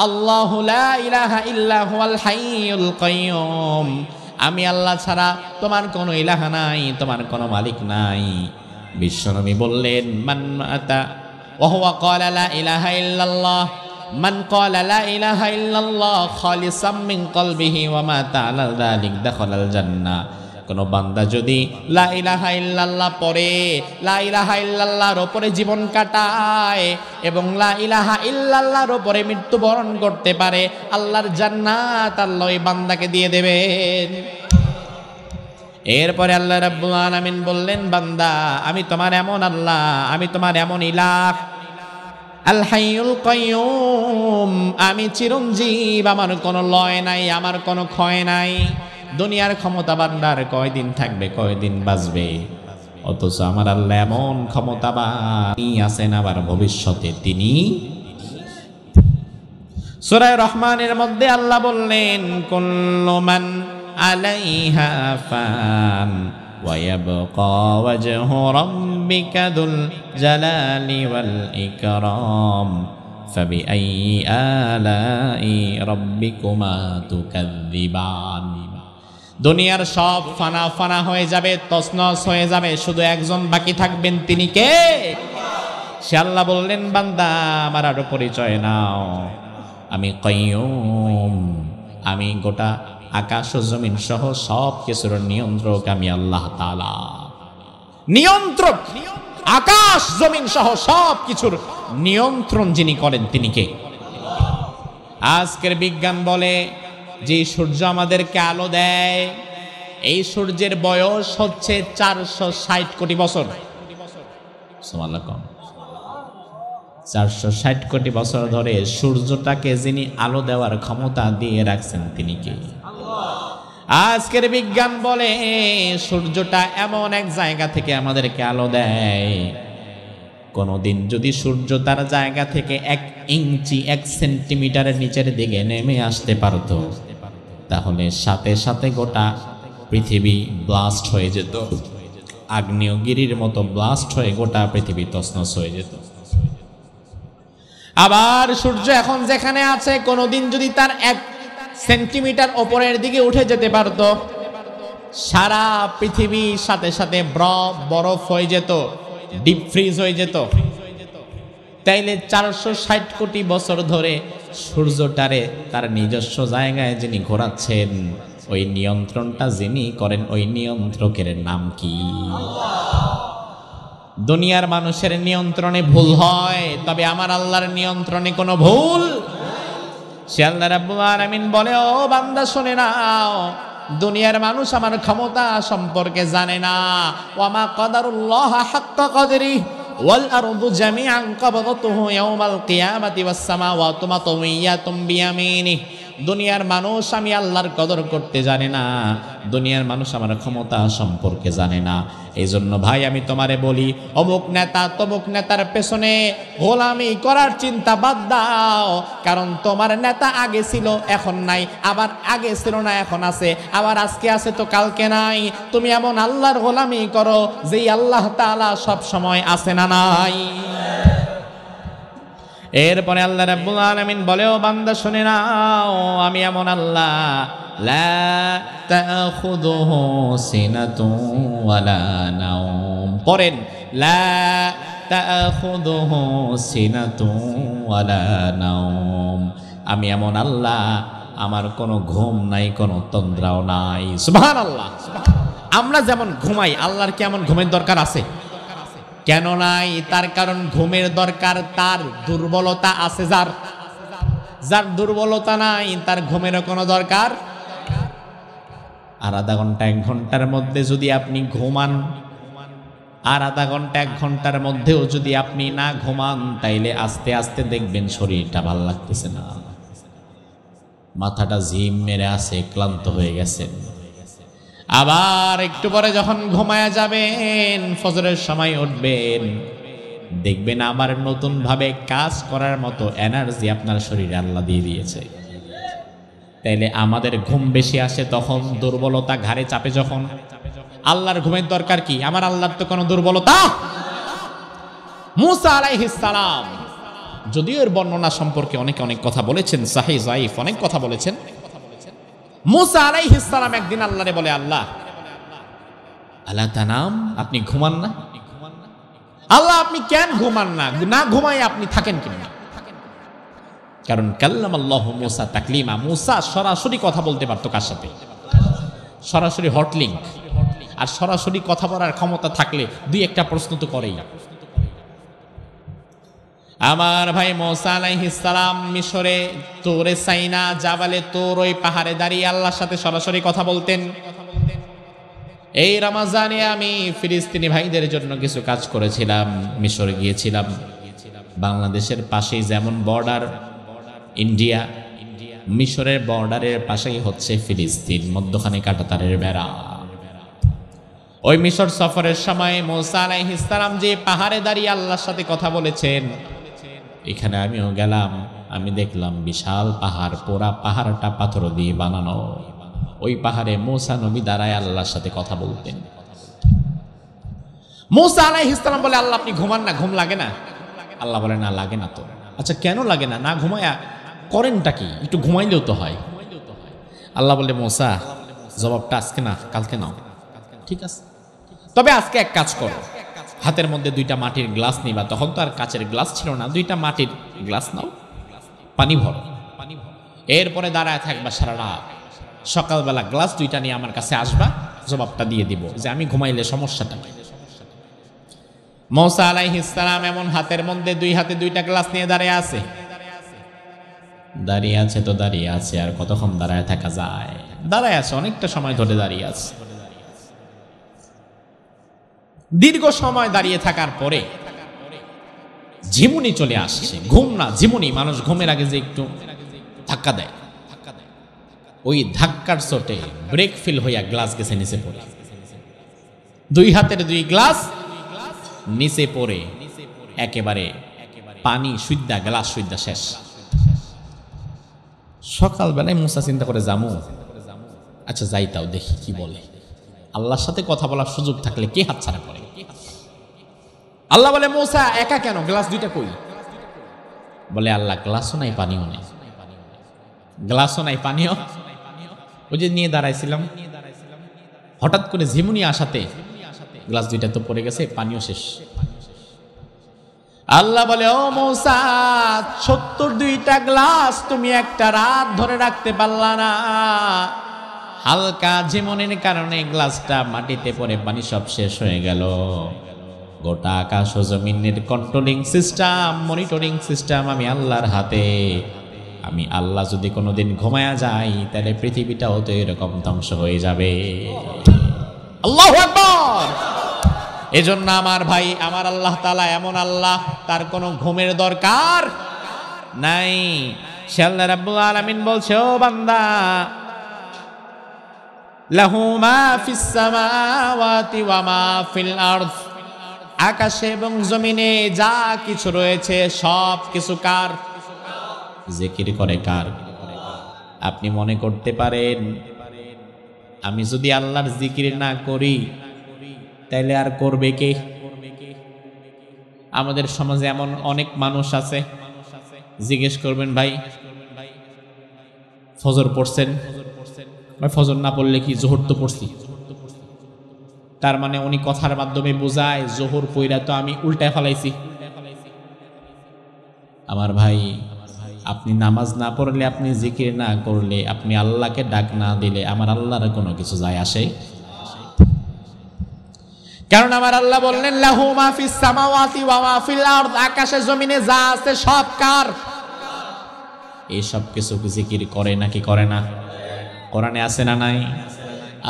আল্লাহু লা ইলাহা ইল্লা হুয়াল হাইয়ুল কাইয়্যুম, আমি আল্লাহ ছাড়া তোমার কোনো ইলাহা নাই, তোমার কোনো মালিক নাই। বিশ্বনবী বললেন, মান আতা ওয়া হুয়া ক্বালা লা ইলাহা ইল্লাল্লাহ, মান ক্বালা লা ইলাহা ইল্লাল্লাহ খালিসাম মিন কলবিহি ওয়া মাতা আলা যালিক দাখালাল জান্নাহ। কোন বান্দা যদি লা ইলাহা ইল্লাল্লাহ পড়ে, লা ইলাহা ইল্লাল্লাহর উপরে জীবন কাটায় এবং লা ইলাহা ইল্লাল্লাহর উপরে মৃত্যুবরণ করতে পারে, আল্লাহর জান্নাত আল্লাহ ওই বান্দাকে দিয়ে দেবেন। এরপরে আল্লাহ রাব্বুল আলামিন বললেন, বান্দা আমি তোমার এমন আল্লাহ, আমি তোমার এমন ইলাহ, আল হাইয়ুল কাইয়্যুম, আমি চিরঞ্জীব, আমার কোনো লয় নাই, আমার কোনো ক্ষয় নাই। দুনিয়ার ক্ষমতা ভান্ডার কয়দিন থাকবে, কয়দিন বাঁচবে, অথচ আমার আল্লাহ এমন ক্ষমতাবান আছেন, আবার ভবিষ্যতে তিনি। সূরা রহমানের মধ্যে আল্লাহ বললেন, কুল্লু মান আলাইহা ফান ওয়া ইয়াবকা ওয়াজহু রাব্বিকা যুল জালালি ওয়াল ইকরাম ফাবিআইয়ি আলাই রাব্বিকুমা তুকাযযিবান। দুনিয়ার সব ফানা ফানা হয়ে যাবে, তছনছ হয়ে যাবে, শুধু একজন বাকি থাকবেন, তিনি কে? সে আল্লাহ বললেন, বান্দা আমার আরো পরিচয় নাও, আমি কাইয়্যুম, আমি গোটা আকাশ ও জমিন সহ সব কিছুর নিয়ন্ত্রক, আমি আল্লাহ তাআলা। নিয়ন্ত্রক, আকাশ জমিন সহ সব কিছুর নিয়ন্ত্রণ যিনি করেন তিনি কে? আজকের বিজ্ঞান বলে যে সূর্য আমাদেরকে আলো দেয়, এই সূর্যের বয়স হচ্ছে 460 কোটি বছর। সুবহানাল্লাহ। 460 কোটি বছর ধরে সূর্যটাকে যিনি আলো দেওয়ার ক্ষমতা দিয়ে রাখছেন তিনি কে? আজকের বিজ্ঞান বলে সূর্যটা এমন এক জায়গা থেকে আমাদেরকে আলো দেয়, কোনদিন যদি সূর্য তার জায়গা থেকে 1 ইঞ্চি 1 সেন্টিমিটারের নিচের দিকে নেমে আসতে পারত, তাহলে সাথে সাথে গোটা পৃথিবী ব্লাস্ট হয়ে যেত, আগ্নেয়গিরির মতো ব্লাস্ট হয়ে গোটা পৃথিবী তছনছ হয়ে যেত। আবার সূর্য এখন যেখানে আছে, কোনদিন যদি তার 1 সেন্টিমিটার উপরের দিকে উঠে যেতে পারত, সারা পৃথিবী সাথে সাথে বরফ হয়ে যেত, ডিপ ফ্রিজ হয়ে যেত। তাইলে 460 কোটি বছর ধরে সূর্যটারে তার নিজস্ব জায়গায় যিনি ঘোরাচ্ছেন, ওই নিয়ন্ত্রণটা যিনি করেন, ওই নিয়ন্ত্রকের নাম কি? দুনিয়ার মানুষের নিয়ন্ত্রণে ভুল হয়, তবে আমার আল্লাহর নিয়ন্ত্রণে কোনো ভুল। সে আল্লাহ রাব্বুল আলামিন বলে, ও বান্দা শুনে নাও, দুনিয়ার মানুষ আমার ক্ষমতা সম্পর্কে জানে না। ওয়ামা কাদারুল্লাহ হাক্কা কদরি ওয়াল আরদু জামিআন কবদাতুহু ইয়াওমাল কিয়ামাতি ওয়াস সামাওয়াতু মাতউইয়াতুম বিয়ামিনিহি দুনিয়ার মানুষ আমি আল্লাহর কদর করতে জানে না, দুনিয়ার মানুষ আমার ক্ষমতা সম্পর্কে জানে না। এই জন্য ভাই আমি তোমারে বলি, অমুক নেতা তমুক নেতার পেছনে গোলামি করার চিন্তা বাদ দাও। কারণ তোমার নেতা আগে ছিল এখন নাই, আবার আগে ছিল না এখন আছে, আবার আজকে আছে তো কালকে নাই। তুমি এমন আল্লাহর গোলামি করো যেই আল্লাহ তাআলা সব সময় আছে না নাই। এরপরে আল্লাহ রাব্বুল আলামিন বলেও বান্দা শুনে নাও, আমি এমন আল্লাহ, লা তাখুযুহু সিনাতুন ওয়ালা নাওম। পড়েন, লা তাখুযুহু সিনাতুন ওয়ালা নাওম। আমি এমন আল্লাহ, আমার কোনো ঘুম নাই, কোনো তন্দ্রাও নাই। সুবহানাল্লাহ। আমরা যেমন ঘুমাই, আল্লাহর কি এমন ঘুমের দরকার আছে? কেন নাই? তার কারণ ঘুমের দরকার তার দুর্বলতা আছে যার, যার দুর্বলতা নাই তার ঘুমেরও কোনো দরকার। আর আধা ঘন্টা 1 ঘন্টার মধ্যে যদি আপনি ঘুমান, আর আধা ঘন্টা 1 ঘন্টার মধ্যেও যদি আপনি না ঘুমান, তাইলে আস্তে আস্তে দেখবেন শরীরটা ভাল লাগতেছে না, মাথাটা ঝিম মেরে আছে, ক্লান্ত হয়ে গেছেন। আবার একটু পরে যখন ঘুমায়া যাবেন, ফজরের সময় উঠবেন, দেখবেন আবার নতুন ভাবে কাজ করার মতো এনার্জি আপনার শরীরে আল্লাহ দিয়ে দিয়েছে। তাইলে আমাদের ঘুম বেশি আসে তখন, দুর্বলতা ঘাড়ে চাপে যখন। আল্লাহর ঘুমের দরকার কি? আমার আল্লাহর তো কোনো দুর্বলতা। মুসা আলাইহিস সালাম, যদিও এর বর্ণনা সম্পর্কে অনেকে অনেক কথা বলেছেন, সাহিহ যায়িফ অনেক কথা বলেছেন। মুসা আলাইহিস সালাম একদিন আল্লাহরে বলে, আল্লাহ, আলা তানাম, আপনি ঘুমান না? আল্লাহ আপনি কেন ঘুমান না? না ঘুমায় আপনি থাকেন কেন? কারণ কাল্লামাল্লাহু মুসা তাকলিমা, মুসা সরাসরি কথা বলতে পারতো। কার সাথে? সরাসরি হটলিংক। আর সরাসরি কথা বলার ক্ষমতা থাকলে 2-1টা প্রশ্ন তো করেই। আমার ভাই মুসা আলাইহিস সালাম মিশরে তোরে সাইনা জাবালে তোর ওই পাহাড়ে দাঁড়িয়ে আল্লাহর সাথে সরাসরি কথা বলতেন। এই রমজানে আমি ফিলিস্তিনি ভাইদের জন্য কিছু কাজ করেছিলাম, মিশরে গিয়েছিলাম। বাংলাদেশের পাশেই যেমন বর্ডার ইন্ডিয়া, মিশরের বর্ডারের পাশেই হচ্ছে ফিলিস্তিন, মধ্যখানে কাঁটাতারের বেড়া। ওই মিশর সফরের সময় মুসা আলাইহিস সালাম যে পাহাড়ে দাঁড়িয়ে আল্লাহর সাথে কথা বলেছেন, এখানে আমিও গেলাম। আমি দেখলাম বিশাল পাহাড়, পুরা পাহাড়টা পাথর দিয়ে বানানো। ওই পাহাড়ে মুসা নবী দাঁড়ায় আল্লাহর সাথে কথা বলতেন। মুসা আলাইহিস সালাম বলে, আল্লাহ আপনি ঘুমান না? ঘুম লাগে না? আল্লাহ বলে, না লাগে না তো। আচ্ছা কেন লাগে না? না ঘুমায়া করেনটা কি? একটু ঘুমাইলেও তো হয়। আল্লাহ বলে, মুসা জবাবটা আজকে না কালকে নাও। ঠিক আছে, তবে আজকে এক কাজ করো, হাতের মধ্যে 2টা মাটির গ্লাস নিবা। তখন তো আর কাচের গ্লাস ছিল না, 2টা মাটির গ্লাস নাও, পানি ভরো, এরপরে দাঁড়ায় থাকবা সারা রাত। সকালবেলা গ্লাস 2টা নিয়ে আমার কাছে আসবা, জবাবটা দিয়ে দিব যে আমি ঘুমাইলে সমস্যাটা কি। মুসা আলাইহিস সালাম এমন হাতের মধ্যে 2 হাতে 2টা গ্লাস নিয়ে দাঁড়িয়ে আছে। দাঁড়িয়ে আছে তো দাঁড়িয়ে আছে, আর কতক্ষণ দাঁড়ায় থাকা যায়? দাঁড়ায় আছে, অনেকটা সময় ধরে দাঁড়িয়ে আছে। দীর্ঘ সময় দাঁড়িয়ে থাকার পরে ঝিমুনি চলে আসছে। ঘুম না, ঝিমুনি। মানুষ ঘুমের আগে যে একটু ধাক্কা দেয়, ওই ধাক্কার চোটে ব্রেক ফিল হইয়া গ্লাস গেছে নিচে পড়ে। 2 হাতের 2 গ্লাস নিচে পড়ে একেবারে পানি সুদ্দা, গ্লাস সুদ্দা শেষ। সকালবেলায় মুসা চিন্তা করে, জামু, আচ্ছা যাইতাও দেখি কি বলে। আল্লাহর সাথে কথা বলার সুযোগ থাকলে কে হাতছাড়া করে? আল্লাহ বলে, মুসা একা কেন? গ্লাস 2টা কই? বলে, আল্লাহ গ্লাসও নাই পানিও নেই। গ্লাসও নাই পানিও, ওই যে নিয়ে দাঁড়াইছিলাম, হঠাৎ করে ঝিমুনি আসাতে গ্লাস 2টা তো পড়ে গেছে, পানিও শেষ। আল্লাহ বলে, ও মুসা, 72টা গ্লাস তুমি একটা রাত ধরে রাখতে পারলা না। হালকা ঝিমুনির কারণে গ্লাসটা মাটিতে পড়ে পানি সব শেষ হয়ে গেল। গোটা আকাশ ও জমিনের কন্ট্রোলিং সিস্টেম, মনিটরিং সিস্টেম আমি আল্লাহর হাতে। আমি আল্লাহ যদি কোনোদিন ঘুমায়া যাই, তাহলে পৃথিবীটাও তো এরকম ধ্বংস হয়ে যাবে। আল্লাহু আকবার। এজন্য আমার ভাই, আমার আল্লাহ তাআলা এমন আল্লাহ, তার কোনো ঘুমের দরকার নাই। সে আল্লাহ রাব্বুল আলামিন বলছে, ও বান্দা, লাহু মা ফিস সামাওয়াতি ওয়া মা ফিল আরদ, আকাশে এবং জমিনে যা কিছু রয়েছে সব কিছু কার? জিকির করে কার? আপনি মনে করতে পারেন আমি যদি আল্লাহর জিকির না করি তাইলে আর করবে কে? আমাদের সমাজে এমন অনেক মানুষ আছে, জিজ্ঞেস করবেন, ভাই ফজর পড়ছেন? ভাই ফজর না পড়লে কি জোহর তো পড়ছি। তার মানে উনি কথার মাধ্যমে বোঝায় জোহর পইরা তো আমি উল্টায় ফেলাইছি। আমার ভাই, আপনি নামাজ না পড়লে, আপনি জিকির না করলে, আপনি আল্লাহকে ডাক না দিলে আমার আল্লাহর কোনো কিছু যায় আসে? কারণ আমার আল্লাহ বললেন, লাহু মা ফিস সামাওয়াতি ওয়া মা ফিল আরদ, আকাশে জমিনে যা আছে সব কার? এই সব কিছু জিকির করে নাকি করে না? কোরআনে আছে না নাই?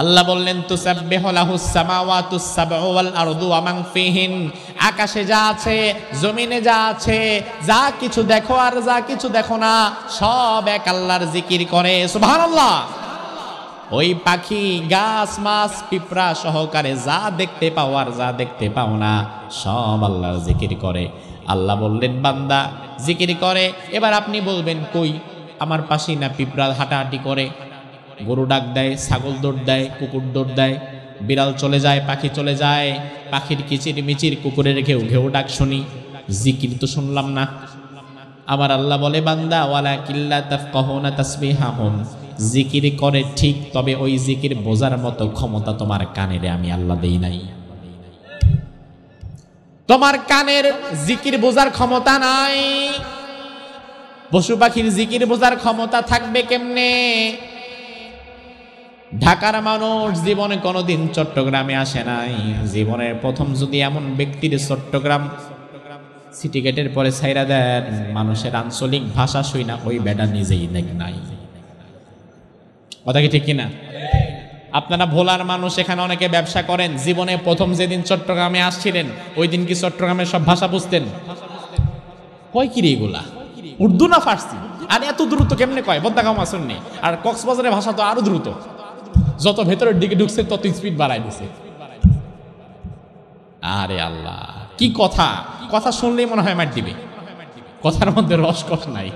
আল্লাহ বললেন, তুসাব্বিহু লাহুস সামাওয়াতুস সাবউ ওয়াল আরদু ওয়া মান ফিহিন, আকাশে যা আছে, জমিনে যা আছে, যা কিছু দেখো আর যা কিছু দেখো না, সব এক আল্লাহর জিকির করে। সুবহানাল্লাহ। ওই পাখি, গাছ, মাছ, পিঁপড়া সহকারে যা দেখতে পাও আর যা দেখতে পাও না, সব আল্লাহর জিকির করে। আল্লাহ বললেন, বান্দা জিকির করে। এবার আপনি বলবেন, কই আমার পাশেই না পিঁপড়া হাঁটাহাঁটি করে, গরু ডাক দেয়, ছাগল দৌড় দেয়, কুকুর দৌড় দেয়, বিড়াল চলে যায়, পাখি চলে যায়, পাখির কিচির মিচির, কুকুরের ঘেউ ঘেউ ডাক শুনি, জিকির তো শুনলাম না। আমার আল্লাহ বলে, বান্দা ওয়ালাকিল্লা তাফকাহুনা তাসবিহাহুম, জিকির করে ঠিক, তবে ওই জিকির বোঝার মতো ক্ষমতা তোমার কানের আমি আল্লাহ দেই নাই। তোমার কানের জিকির বোঝার ক্ষমতা নাই। পশু পাখির জিকির বোঝার ক্ষমতা থাকবে কেমনে? ঢাকার মানুষ জীবনে কোনোদিন চট্টগ্রামে আসে নাই। জীবনের প্রথম যদি এমন ব্যক্তির চট্টগ্রাম সিটি গেটের পরে ছাইরা দেন, মানুষের আঞ্চলিক ভাষা শুই না, ওই বেটা নিজেই নাই। কথা কি ঠিক কিনা? আপনারা ভোলার মানুষ, এখানে অনেকে ব্যবসা করেন, জীবনে প্রথম যেদিন চট্টগ্রামে আসছিলেন ওই দিন কি চট্টগ্রামের সব ভাষা বুঝতেন? কয় কি রে এগুলা, উর্দু না ফার্সি? আর এত দ্রুত কেমনে কয়? বদ্দাগাম আসেননি। আর কক্সবাজারের ভাষা তো আরো দ্রুত, যত ভেতরের দিকে ঢুকছে তত স্পিড বাড়াই দিছে। আরে আল্লাহ, কি কথা! কথা শুনলেই মনে হয় মার দিবে, কথার মধ্যে রসকস নাই।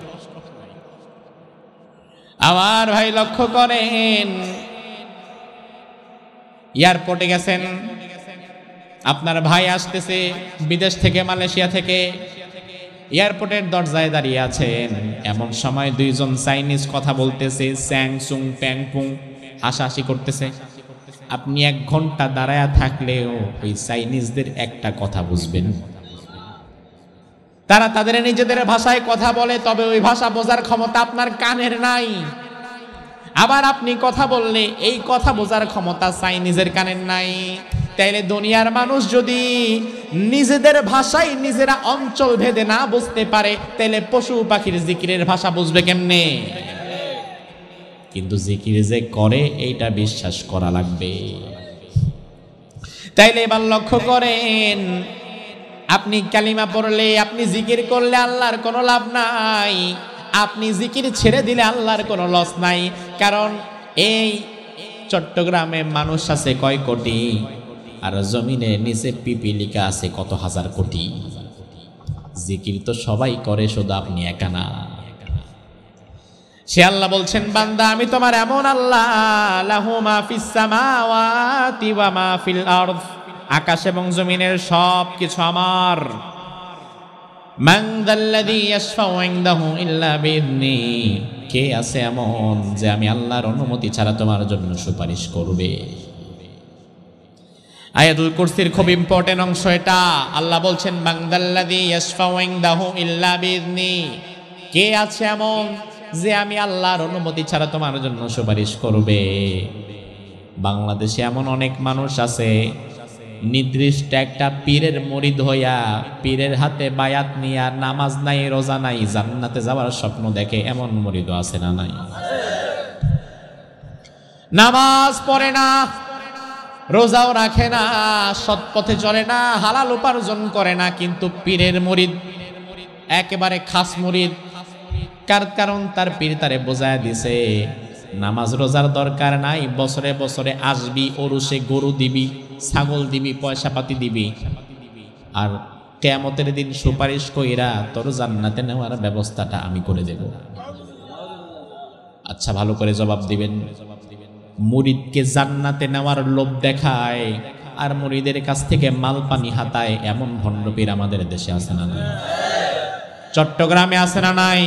আমার ভাই লক্ষ্য করেন, এয়ারপোর্টে গেছেন, আপনার ভাই আসতেছে বিদেশ থেকে, মালয়েশিয়া থেকে, এয়ারপোর্টের দরজায় দাঁড়িয়ে আছেন। এমন সময় দুইজন চাইনিজ কথা বলতেছে, স্যাং সুং প্যাং পুং, হাসাহাসি করতেছে। আপনি 1 ঘন্টা দাঁড়ায়া থাকলেও ওই চাইনিজদের একটা কথা বুঝবেন। তারা তাদের নিজেদের ভাষায় কথা বলে, তবে ওই ভাষা বোঝার ক্ষমতা আপনার কানের নাই। আবার আপনি কথা বললে এই কথা বোঝার ক্ষমতা চাইনিজের কানের নাই। তাইলে দুনিয়ার মানুষ যদি নিজেদের ভাষায় নিজেরা অঞ্চল ভেদে না বুঝতে পারে, তাইলে পশু পাখির জিকিরের ভাষা বুঝবে কেমনে? কিন্তু জিকির যে করে এইটা বিশ্বাস করা লাগবে। তাইলে এবার লক্ষ্য করেন, আপনি কালিমা পড়লে, আপনি জিকির করলে আল্লাহর কোনো লাভ নাই, আপনি জিকির ছেড়ে দিলে আল্লাহর কোনো লস নাই। কারণ এই চট্টগ্রামে মানুষ আছে কয় কোটি, আর জমিনে নিচে পিপিলিকা আছে কত হাজার কোটি। জিকির তো সবাই করে, শুধু আপনি একা না। সে আল্লাহ বলছেন, বান্দা আমি তোমার এমন আল্লাহ, লাহু মা ফিস সামাওয়াতি ওয়া মা ফিল আরদ, আকাশ এবং জমিনের সব কিছু আমার। মান যাল্লাযী ইয়াশফাউ ইনদাহু ইল্লা বিইذনি, কে আছে এমন যে আমি আল্লাহর অনুমতি ছাড়া তোমার জন্য সুপারিশ করবে? আয়াতুল কুরসির খুব ইম্পর্টেন্ট অংশ এটা। আল্লাহ বলছেন, মান যাল্লাযী ইয়াশফাউ ইনদাহু ইল্লা বিইذনি, কে আছে এমন যে আমি আল্লাহর অনুমতি ছাড়া তোমার জন্য সুপারিশ করবে? বাংলাদেশে এমন অনেক মানুষ আছে, নির্দিষ্ট একটা পীরের মুরিদ হইয়া পীরের হাতে বায়াত নিয়া নামাজ নাই, রোজা নাই, জান্নাতে যাওয়ার স্বপ্ন দেখে, এমন মুরিদও আছে না নাই? নামাজ পড়ে না, রোজাও রাখে না, সৎ পথে চলে না, হালাল উপার্জন করে না, কিন্তু পীরের মুরিদ, একেবারে খাস মুরিদ, কারণ তার পীর তারে বোঝায় দিছে নামাজ রোজার দরকার নাই, বছরে বছরে আসবি, ওরুসে গরু দিবি, ছাগল দিবি, পয়সা পাতি দিবি, আর কিয়ামতের দিন সুপারিশ কইরা তোর জান্নাতে নেওয়ার ব্যবস্থাটা আমি করে দেব। আচ্ছা, ভালো করে জবাব দিবেন। মুরিদকে জান্নাতে নেওয়ার লোভ দেখায় আর মুরিদের কাছ থেকে মাল পানি হাতায় এমন ভণ্ড পীর আমাদের দেশে আছে না নাই? চট্টগ্রামে আছে না নাই?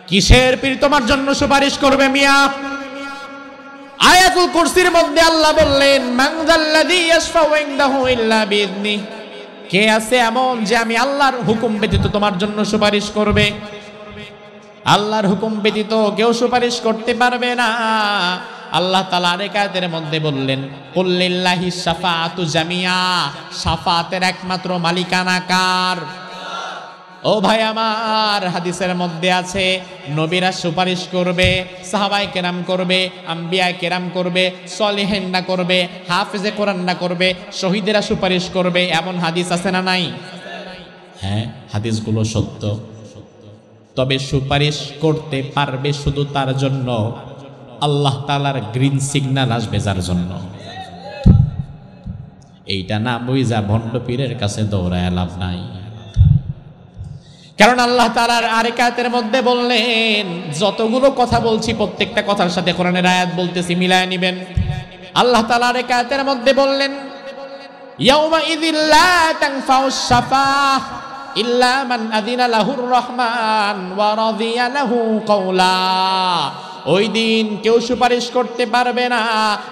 কিসের পীর তোমার জন্য সুপারিশ করবে মিয়া? আয়াতুল কুরসির মধ্যে আল্লাহ বললেন, মান যাল্লাযী ইয়াশফাউ ইনদাহু ইল্লা বিইذনিহি, কে আছে এমন যে আমি আল্লাহর হুকুম ব্যতীত তোমার জন্য সুপারিশ করবে? আল্লাহর হুকুম ব্যতীত কেউ সুপারিশ করতে পারবে না। আল্লাহ তাআলা আরেক আয়াতের মধ্যে বললেন, কুল লিল্লাহি শাফাআতু জামিয়া, শাফাতের একমাত্র মালিকানা কার? ও ভাই আমার, হাদিসের মধ্যে আছে নবীরা সুপারিশ করবে, সাহাবায়ে কেরাম করবে, আম্বিয়ায়ে কেরাম করবে, সলিহিনরা করবে, হাফেজে কোরআনরা করবে, শহীদেরা সুপারিশ করবে, এমন হাদিস আছে না নাই? হ্যাঁ, হাদিসগুলো সত্য। তবে সুপারিশ করতে পারবে শুধু তার জন্য আল্লাহ তাআলার গ্রিন সিগন্যাল আসবে যার জন্য। এইটা না বুঝা ভণ্ড পীরের কাছে দৌড়ায় লাভ নাই। কারণ আল্লাহ তাআলার আরেক আয়াতের মধ্যে বললেন, যতগুলো কথা বলছি প্রত্যেকটা কথার সাথে কোরআনের আয়াত বলতেছি, মিলায় নেবেন। আল্লাহ তাআলা আরেক আয়াতের মধ্যে বললেন, ইয়াউমা ইযিল লা তানফাউশ শাফাআহ ইল্লা মান আযিনা লাহুর রহমান ওয়া রাদিয়া লাহু কওলা। ওই দিন কেউ সুপারিশ করতে পারবে না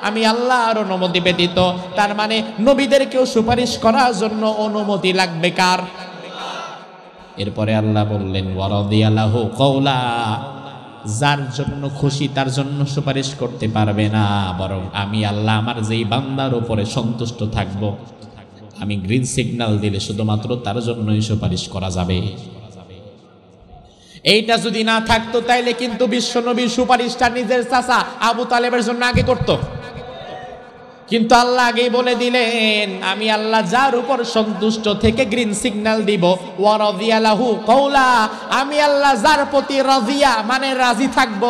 আমি আল্লাহর অনুমতি ব্যতীত। তার মানে নবীদের কেউ সুপারিশ করার জন্য অনুমতি লাগবে কার? এরপরে আল্লাহ বললেন, ওয়া রাদিয়া লাহু কওলা, যার জন্য খুশি তার জন্য সুপারিশ করতে পারবে না, বরং আমি আল্লাহ আমার যেই বান্দার উপরে সন্তুষ্ট থাকব, আমি গ্রিন সিগন্যাল দিলে শুধুমাত্র তার জন্যই সুপারিশ করা যাবে। এইটা যদি না থাকতো তাইলে কিন্তু বিশ্বনবীর সুপারিশটা নিজের চাচা আবু তালেবের জন্য আগে করত। কিন্তু আল্লাহ আগেই বলে দিলেন, আমি আল্লাহ যার উপর সন্তুষ্ট থেকে গ্রিন সিগন্যাল দিব, ওয়া রাদিয়া লাহু কওলা, আমি আল্লাহ যার প্রতি রাজিয়া মানে রাজি থাকব,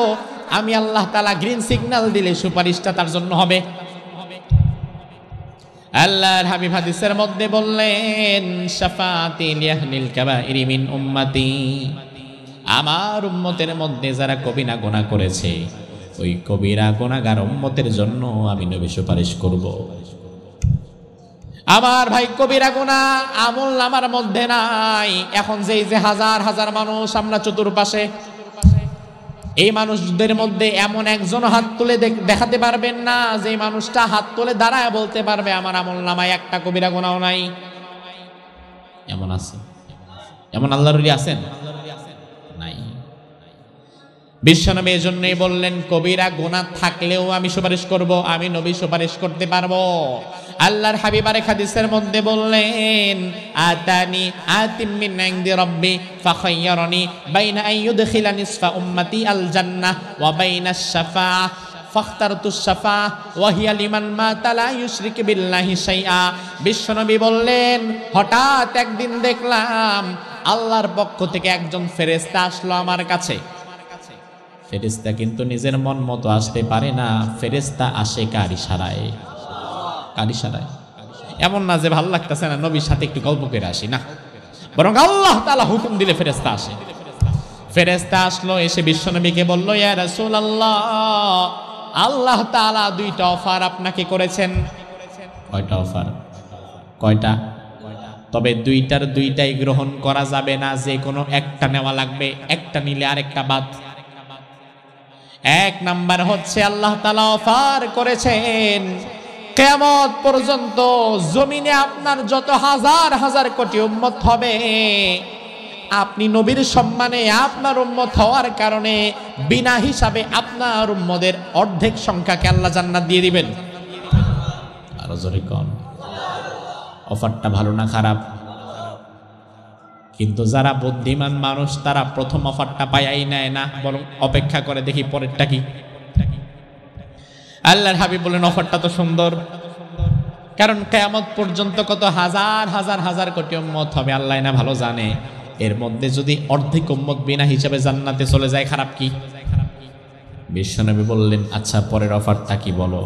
আমি আল্লাহ তাআলা গ্রিন সিগন্যাল দিলে সুপারিশটা তার জন্য হবে। আল্লাহর হাবিব হাদিসের মধ্যে বললেন, শাফাআতি লিআহলিল কাবাইরি মিন উম্মতি, আমার উম্মতের মধ্যে যারা কবিরা গুনাহ করেছে ওই কবিরা গুনাহগার উম্মতের জন্য আমি নবী সুপারিশ করব। আমার ভাই, কবিরা গুনাহ আমল নামার মধ্যে নাই। এখন যে হাজার হাজার মানুষ আমরা চতুর্পাশে, এই মানুষদের মধ্যে এমন একজন হাত তুলে দেখাতে পারবেন না যে মানুষটা হাত তুলে দাঁড়ায় বলতে পারবে আমার আমল নামায় একটা কবিরা গুনাহ নাই। এমন আছে? এমন আল্লাহর ওলি আছেন? নাই। বিশ্বনবী এজন্যই বললেন, কবিরা গুনাহ থাকলেও আমি সুপারিশ করব, আমি নবী সুপারিশ করতে পারবো। আল্লাহর হাবিব আরেক হাদিসের মধ্যে বললেন, আতানি আতিম মিন ইনদি রাব্বি ফাখায়্যারানি বাইনা আন ইউদখিলা নিসফা উম্মতি আল জান্নাহ ওয়া বাইনাশ শাফাআহ ফাখতারতুশ শাফাআহ ওয়া হিয়া লিমান মাতা লা ইউশরিকু বিল্লাহি শাইআ। বিশ্বনবী বললেন, হঠাৎ একদিন দেখলাম আল্লাহর পক্ষ থেকে একজন ফেরেশতা আসলো আমার কাছে। ফেরেশতা কিন্তু নিজের মন মতো আসতে পারে না, ফেরেশতা আসে কার ইশারায়? কার ইশারায়? এমন না যে ভালো লাগতেছে না নবীর সাথে একটু গল্প করে আসি, না, বরং আল্লাহ তাআলা হুকুম দিলে ফেরেশতা আসে। ফেরেশতা আসলো, এসে বিশ্বনবীকে বলল, ইয়া রাসূলুল্লাহ, আল্লাহ তাআলা দুইটা অফার আপনাকে করেছেন। কয়টা অফার? কয়টা? তবে দুইটার দুইটাই গ্রহণ করা যাবে না, যে কোনো একটা নেওয়া লাগবে, একটা নিলে আরেকটা বাদ। এক নাম্বার হচ্ছে আল্লাহ তাআলা অফার করেছেন, কিয়ামত পর্যন্ত জমিনে আপনার যত হাজার হাজার কোটি উম্মত হবে, আপনি নবীর সম্মানে আপনার উম্মত হওয়ার কারণে বিনা হিসাবে আপনার উম্মতের অর্ধেক সংখ্যাকে আল্লাহ জান্নাত দিয়ে দিবেন। আরো জোরে কোন? অফারটা ভালো না খারাপ? কিন্তু যারা বুদ্ধিমান মানুষ তারা প্রথম অফারটা পায়াই নেয় না, বরং অপেক্ষা করে দেখি পরেরটা কি। আল্লাহর হাবিব বলেন, অফারটা তো সুন্দর, কারণ কিয়ামত পর্যন্ত কত হাজার হাজার হাজার কোটি উম্মত হবে আল্লাহ না ভালো জানে। এর মধ্যে যদি অর্ধেক উম্মত বিনা হিসাবে জান্নাতে চলে যায়, খারাপ কি? বিশ্বনবী বললেন, আচ্ছা পরের অফারটা কি বলো?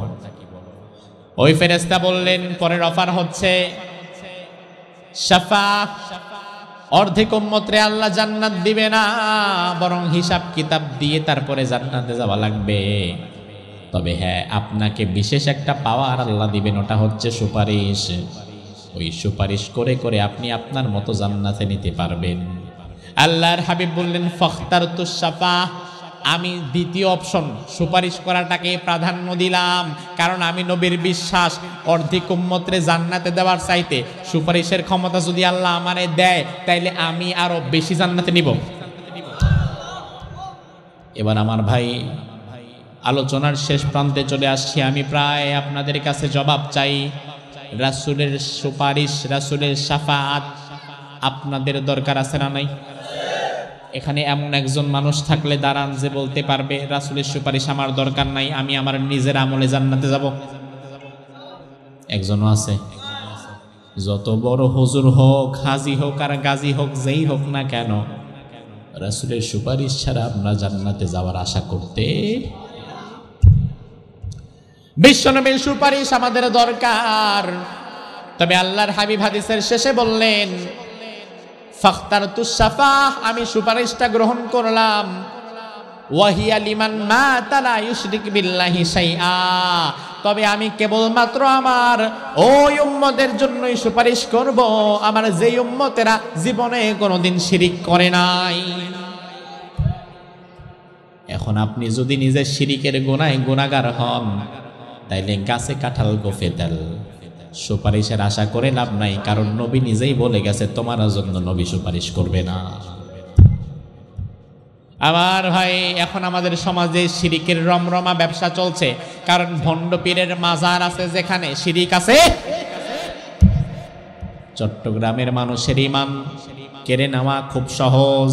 ওই ফেরেশতা বললেন, পরের অফার হচ্ছে শাফাআত। অর্ধেক উম্মতরে আল্লাহ জান্নাত দিবে না, বরং হিসাব কিতাব দিয়ে তারপরে জান্নাতে যাওয়া লাগবে। তবে হ্যাঁ, আপনাকে বিশেষ একটা পাওয়ার আল্লাহ দিবেন, ওটা হচ্ছে সুপারিশ। ওই সুপারিশ করে করে আপনি আপনার মতো জান্নাতে নিতে পারবেন। আল্লাহর হাবিব বললেন, ফাখতারতুস শাফাআহ, আমি দ্বিতীয় অপশন সুপারিশ করাটাকে প্রাধান্য দিলাম, কারণ আমি নবীর বিশ্বাস অর্ধেক উম্মতরে জান্নাতে দেওয়ার চাইতে সুপারিশের ক্ষমতা যদি আল্লাহ আমারে দেয়, তাইলে আমি আরো বেশি জান্নাতে নিব। এবার আমার ভাই, আলোচনার শেষ প্রান্তে চলে আসছি। আমি প্রায় আপনাদের কাছে জবাব চাই। রাসূলের সুপারিশ, রাসূলের শাফাআত আপনাদের দরকার আছে না নাই? এখানে এমন একজন মানুষ থাকলে দাঁড়ান যে বলতে পারবে রাসূলের সুপারিশ আমার দরকার নাই, আমি আমার নিজের আমলে জান্নাতে যাব? একজনও আছে? যত বড় হুজুর হোক, হাজি হোক আর গাজী হোক, যেই হোক না কেন, রাসূলের সুপারিশ ছাড়া আমরা জান্নাতে যাওয়ার আশা করতে। বিশ্বনবীর সুপারিশ আমাদের দরকার। তবে আল্লাহর হাবিব হাদিসের শেষে বললেন, ফাখতারতুস শাফাআহ, আমি সুপারিশটা গ্রহণ করলাম। ওয়াহিয়া লিমান মাতা লা ইউশরিক বিল্লাহি শাইআ, তবে আমি কেবলমাত্র আমার ওই উম্মতের জন্যই সুপারিশ করব, আমার যেই উম্মতেরা জীবনে কোনোদিন শিরিক করে নাই। এখন আপনি যদি নিজের শিরিকের গুনাহে গুনাহগার হন, তাইলে গাছে কাঁঠাল গোফে তেল, সুপারিশের আশা করে লাভ নাই, কারণ নবী নিজেই বলে গেছে তোমার জন্য নবী সুপারিশ করবে না। আমার ভাই, এখন আমাদের সমাজে শিরিকের রমরমা ব্যবসা চলছে, কারণ ভণ্ড পীরের মাজার আছে যেখানে শিরিক আছে। চট্টগ্রামের মানুষের ঈমান কেড়ে নেওয়া খুব সহজ,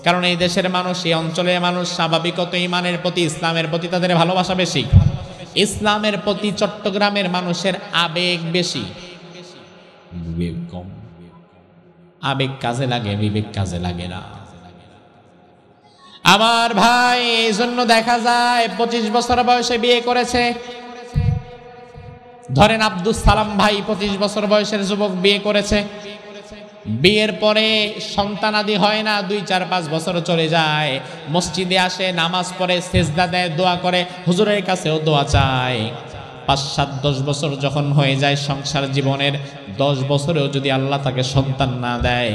কারণ এই দেশের মানুষ, এই অঞ্চলের মানুষ স্বাভাবিকত ঈমানের প্রতি, ইসলামের প্রতি তাদের ভালোবাসা বেশি। ইসলামের প্রতি চট্টগ্রামের মানুষের আবেগ বেশি, বিবেক কম। আবেগ কাজে লাগে, বিবেক কাজে লাগে না। আমার ভাই, এই জন্য দেখা যায় 25 বছর বয়সে বিয়ে করেছে। ধরেন আব্দুল সালাম ভাই 25 বছর বয়সের যুবক বিয়ে করেছে। বিয়ের পরে সন্তানাদি হয় না, 2-4-5 বছর চলে যায়। মসজিদে আসে, নামাজ পড়ে, সেজদা দেয়, দোয়া করে, হুজুরের কাছেও দোয়া চায়। 5-7-10 বছর যখন হয়ে যায় সংসার জীবনের, 10 বছরেও যদি আল্লাহ তাকে সন্তান না দেয়,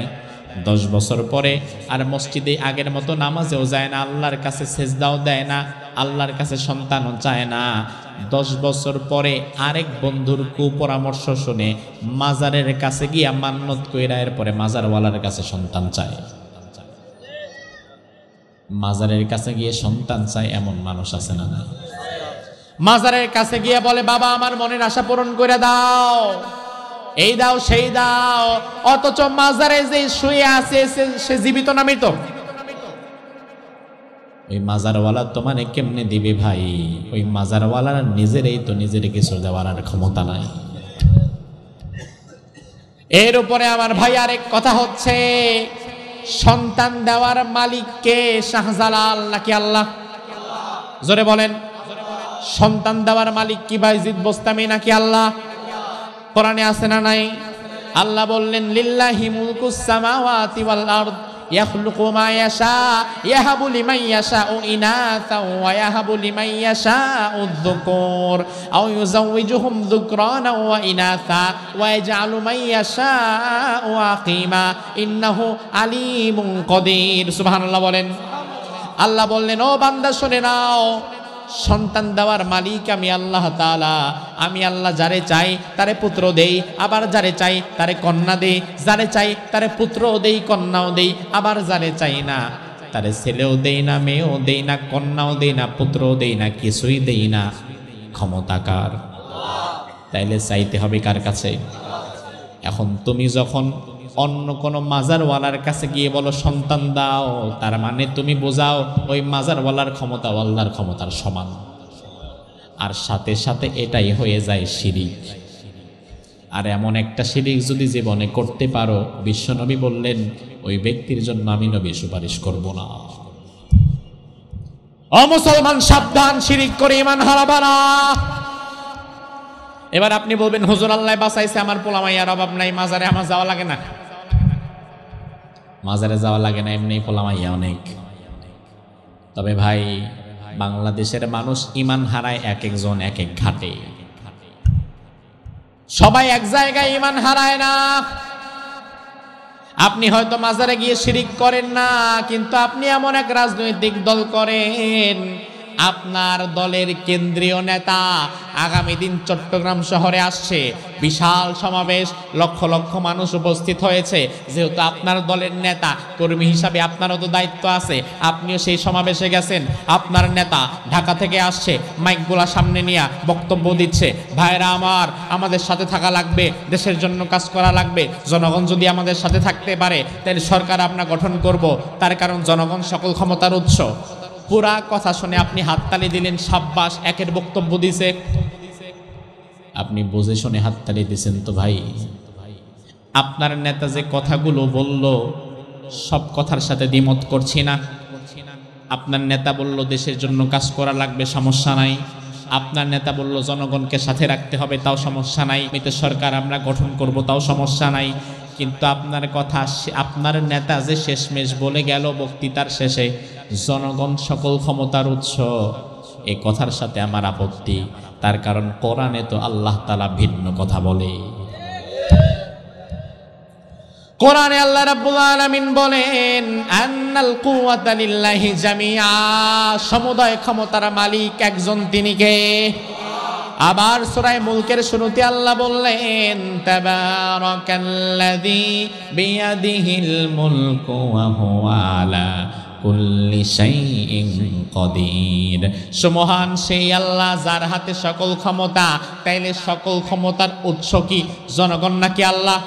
10 বছর পরে আর মসজিদে আগের মতো নামাজেও যায় না, আল্লাহর কাছে সেজদাও দেয় না, আল্লাহর কাছে সন্তানও চায় না। 10 বছর পরে আরেক বন্ধুর কুপরামর্শ শুনে মাজারের কাছে গিয়া মান্নত কইরা এরপরে মাজারওয়ালার কাছে সন্তান চায়। মাজারের কাছে গিয়ে সন্তান চায় এমন মানুষ আছে না নাই? মাজারের কাছে গিয়ে বলে, বাবা আমার মনের আশা পূরণ করে দাও, এই দাও সেই দাও, অথচ মাজারে যে শুয়ে আছে সে জীবিত না মৃত? ওই মাজারওয়ালা তোমারে কেমনে দিবে ভাই? ওই মাজারওয়ালার নিজেরই তো নিজের কিছু দেওয়ার ক্ষমতা নাই। এর উপরে আমার ভাই আরেক কথা হচ্ছে, সন্তান দেওয়ার মালিক কে? শাহজালাল নাকি আল্লাহ? জোরে বলেন, সন্তান দেওয়ার মালিক কি বাইজিদ বোস্তামি নাকি আল্লাহ? কোরআনে আছে না নাই? আল্লাহ বললেন, লিল্লাহি মুলকুস সামাওয়াতি ওয়াল আরদ ইয়াখলুকু মা ইয়াশা ইয়াহাবু লিমান ইয়াশাউ ইনাসা ওয়া ইয়াহাবু লিমান ইয়াশাউ যুকুর আও ইউযাওয়িজুহুম যুকরানা ওয়া ইনাসা ওয়া ইয়াজআলু মান ইয়াশাউ আকিমা ইন্নাহু আলিমুন কাদির। সুবহানাল্লাহ বলেন। আল্লাহ বললেন, ও বান্দা শুনে নাও, সন্তান দেওয়ার মালিক আমি আল্লাহ তাআলা। আমি আল্লাহ যারে চাই তারে পুত্র দেই, আবার যারে চাই তারে কন্যা দেই, যারে চাই তারে পুত্রও দেই, কন্যাও দেই, আবার যারে চাই না তারে ছেলেও দেই না, মেয়েও দেই না, কন্যাও দেই না, পুত্রও দেই না, কিছুই দেই না। ক্ষমতা কার? তাইলে চাইতে হবে কার কাছে? এখন তুমি যখন অন্য কোনো মাজারওয়ালার কাছে গিয়ে বলো সন্তান দাও, তার মানে তুমি বোঝাও ওই মাজারওয়ালার ক্ষমতা আল্লাহর ক্ষমতার সমান। আর সাথে সাথে এটাই হয়ে যায় শিরিক। আর এমন একটা শিরিক যদি জীবনে করতে পারো, বিশ্বনবী বললেন ওই ব্যক্তির জন্য আমি নবী সুপারিশ করব না। ও মুসলমান সাবধান, শিরিক করে ঈমান হারাবা না। এবার আপনি বলবেন হুজুর আল্লাহ বাঁচাইছে, আমার পোলা মাইয়ার অভাব নাই, মাজারে আমার যাওয়া লাগে না। মাজারে যাওয়া লাগে না, এমনি পোলা মাইয়া অনেক। তবে ভাই, বাংলাদেশের মানুষ ঈমান হারায় এক একজন এক এক ঘাটে। সবাই এক জায়গায় ঈমান হারায় না। আপনি হয়তো মাজারে গিয়ে শিরিক করেন না, কিন্তু আপনি এমন এক রাজনৈতিক দল করেন, আপনার দলের কেন্দ্রীয় নেতা আগামী দিন চট্টগ্রাম শহরে আসছে, বিশাল সমাবেশ, লক্ষ লক্ষ মানুষ উপস্থিত হয়েছে। যেহেতু আপনার দলের নেতা কর্মী হিসাবে আপনারও তো দায়িত্ব আছে, আপনিও সেই সমাবেশে গেছেন। আপনার নেতা ঢাকা থেকে আসছে, মাইকগুলা সামনে নিয়ে বক্তব্য দিচ্ছে, ভাইরা আমার, আমাদের সাথে থাকা লাগবে, দেশের জন্য কাজ করা লাগবে, জনগণ যদি আমাদের সাথে থাকতে পারে তাহলে সরকার আমরা গঠন করব, তার কারণ জনগণ সকল ক্ষমতার উৎস। পুরা কথা শুনে আপনি হাততালি দিলেন, সাব্বাস, একের বক্তব্য দিছে, আপনি বুঝে শুনে হাততালি দিছেন। তো ভাই, আপনার নেতা যে কথাগুলো বলল সব কথার সাথে দ্বিমত করছি না। আপনার নেতা বলল দেশের জন্য কাজ করা লাগবে, সমস্যা নাই। আপনার নেতা বলল জনগণকে সাথে রাখতে হবে, তাও সমস্যা নাই। এতে সরকার আমরা গঠন করব, তাও সমস্যা নাই। কিন্তু আপনার কথা, আপনার নেতা যে শেষমেশ বলে গেল বক্তৃতার শেষে জনগণ সকল ক্ষমতার উৎস, এই কথার সাথে আমার আপত্তি। তার কারণ কোরআনে তো আল্লাহ তাআলা ভিন্ন কথা বলে। কোরআনে আল্লাহ রাব্বুল আলামিন বলেন আন্নাল কুওয়াতা লিল্লাহি জামিআ, সমুদয় ক্ষমতার মালিক একজন, তিনি কে? আবার সূরা মুলকের শুরুতে আল্লাহ বললেন তাবারাকাল্লাযী বিয়াদিহিল মুলকু ওয়া হুয়া আলা কুল্লি শাইইন কাদির। সুমহান সেই আল্লাহ যার হাতে সকল ক্ষমতা। তাইলে সকল ক্ষমতার উৎস কি জনগণ নাকি আল্লাহ?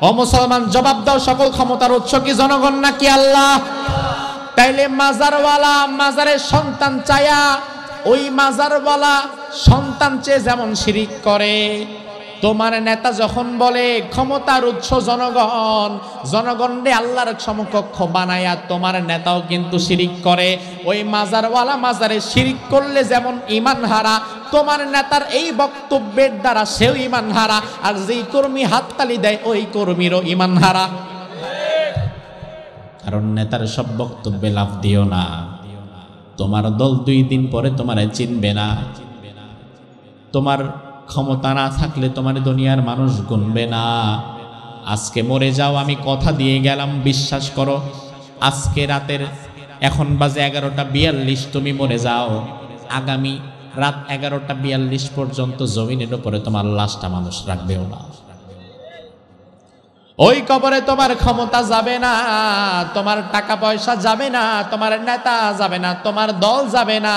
ও মুসলমান, জবাব দাও, সকল ক্ষমতার উৎস কি জনগণ নাকি আল্লাহ? তাইলে মাজারওয়ালা মাজারের সন্তান চায়া, ওই মাজারওয়ালা সন্তান চেয়ে যেমন শিরিক করে, তোমার নেতা যখন বলে ক্ষমতার উৎস জনগণ, জনগণরে আল্লাহর সমকক্ষ বানায়া তোমার নেতাও কিন্তু শিরিক করে। ওই মাজারওয়ালা মাজারে শিরিক করলে যেমন ঈমান হারা, তোমার নেতার এই বক্তব্যের দ্বারা সেও ঈমান হারা, আর যেই কর্মী হাততালি দেয় ওই কর্মীরও ঈমান হারা। কারণ নেতার সব বক্তব্যে লাভ দিও না, তোমার দল 2 দিন পরে তোমারে চিনবে না। তোমার ক্ষমতা না থাকলে তোমার দুনিয়ার মানুষ গুনবে না। আজকে মরে যাও, আমি কথা দিয়ে গেলাম, বিশ্বাস করো, আজকে রাতের এখন বাজে 11:42, তুমি মরে যাও, আগামী রাত 11:42 পর্যন্ত জমিনের উপরে তোমার লাশটা মানুষ রাখবেও না। ওই কবরে তোমার ক্ষমতা যাবে না, তোমার টাকা পয়সা যাবে না, তোমার নেতা যাবে না, তোমার দল যাবে না,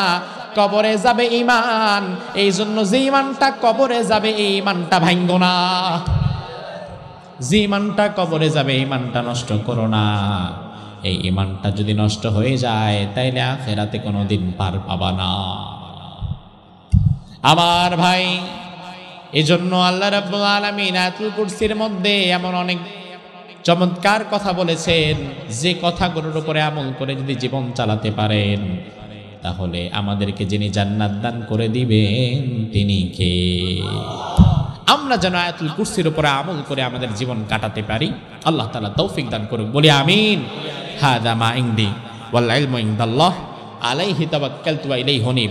কবরে যাবে ঈমান। এই জন্য যে ঈমানটা কবরে যাবে এই ঈমানটা ভাঙো না, যে ঈমানটা কবরে যাবে ঈমানটা নষ্ট করো না। এই ঈমানটা যদি নষ্ট হয়ে যায় তাইলে আখিরাতে কোনোদিন পার পাবা না। আমার ভাই, এজন্য আল্লাহ রাব্বুল আলামিন আয়াতুল কুরসির মধ্যে এমন অনেক চমৎকার কথা বলেছেন, যে কথাগুলোর উপরে আমল করে যদি জীবন চালাতে পারেন তাহলে আমাদেরকে যিনি জান্নাত দান করে দিবেন তিনি কে? আমরা যেন আয়াতুল কুরসির উপরে আমল করে আমাদের জীবন কাটাতে পারি, আল্লাহ তাআলা তৌফিক দান করুক, বলি আমিন। হাদা মা ইনদি ওয়াল ইলমু ইনদাল্লাহ আলাইহি তাওয়াক্কালতু ওয়া ইলাইহি উনীব।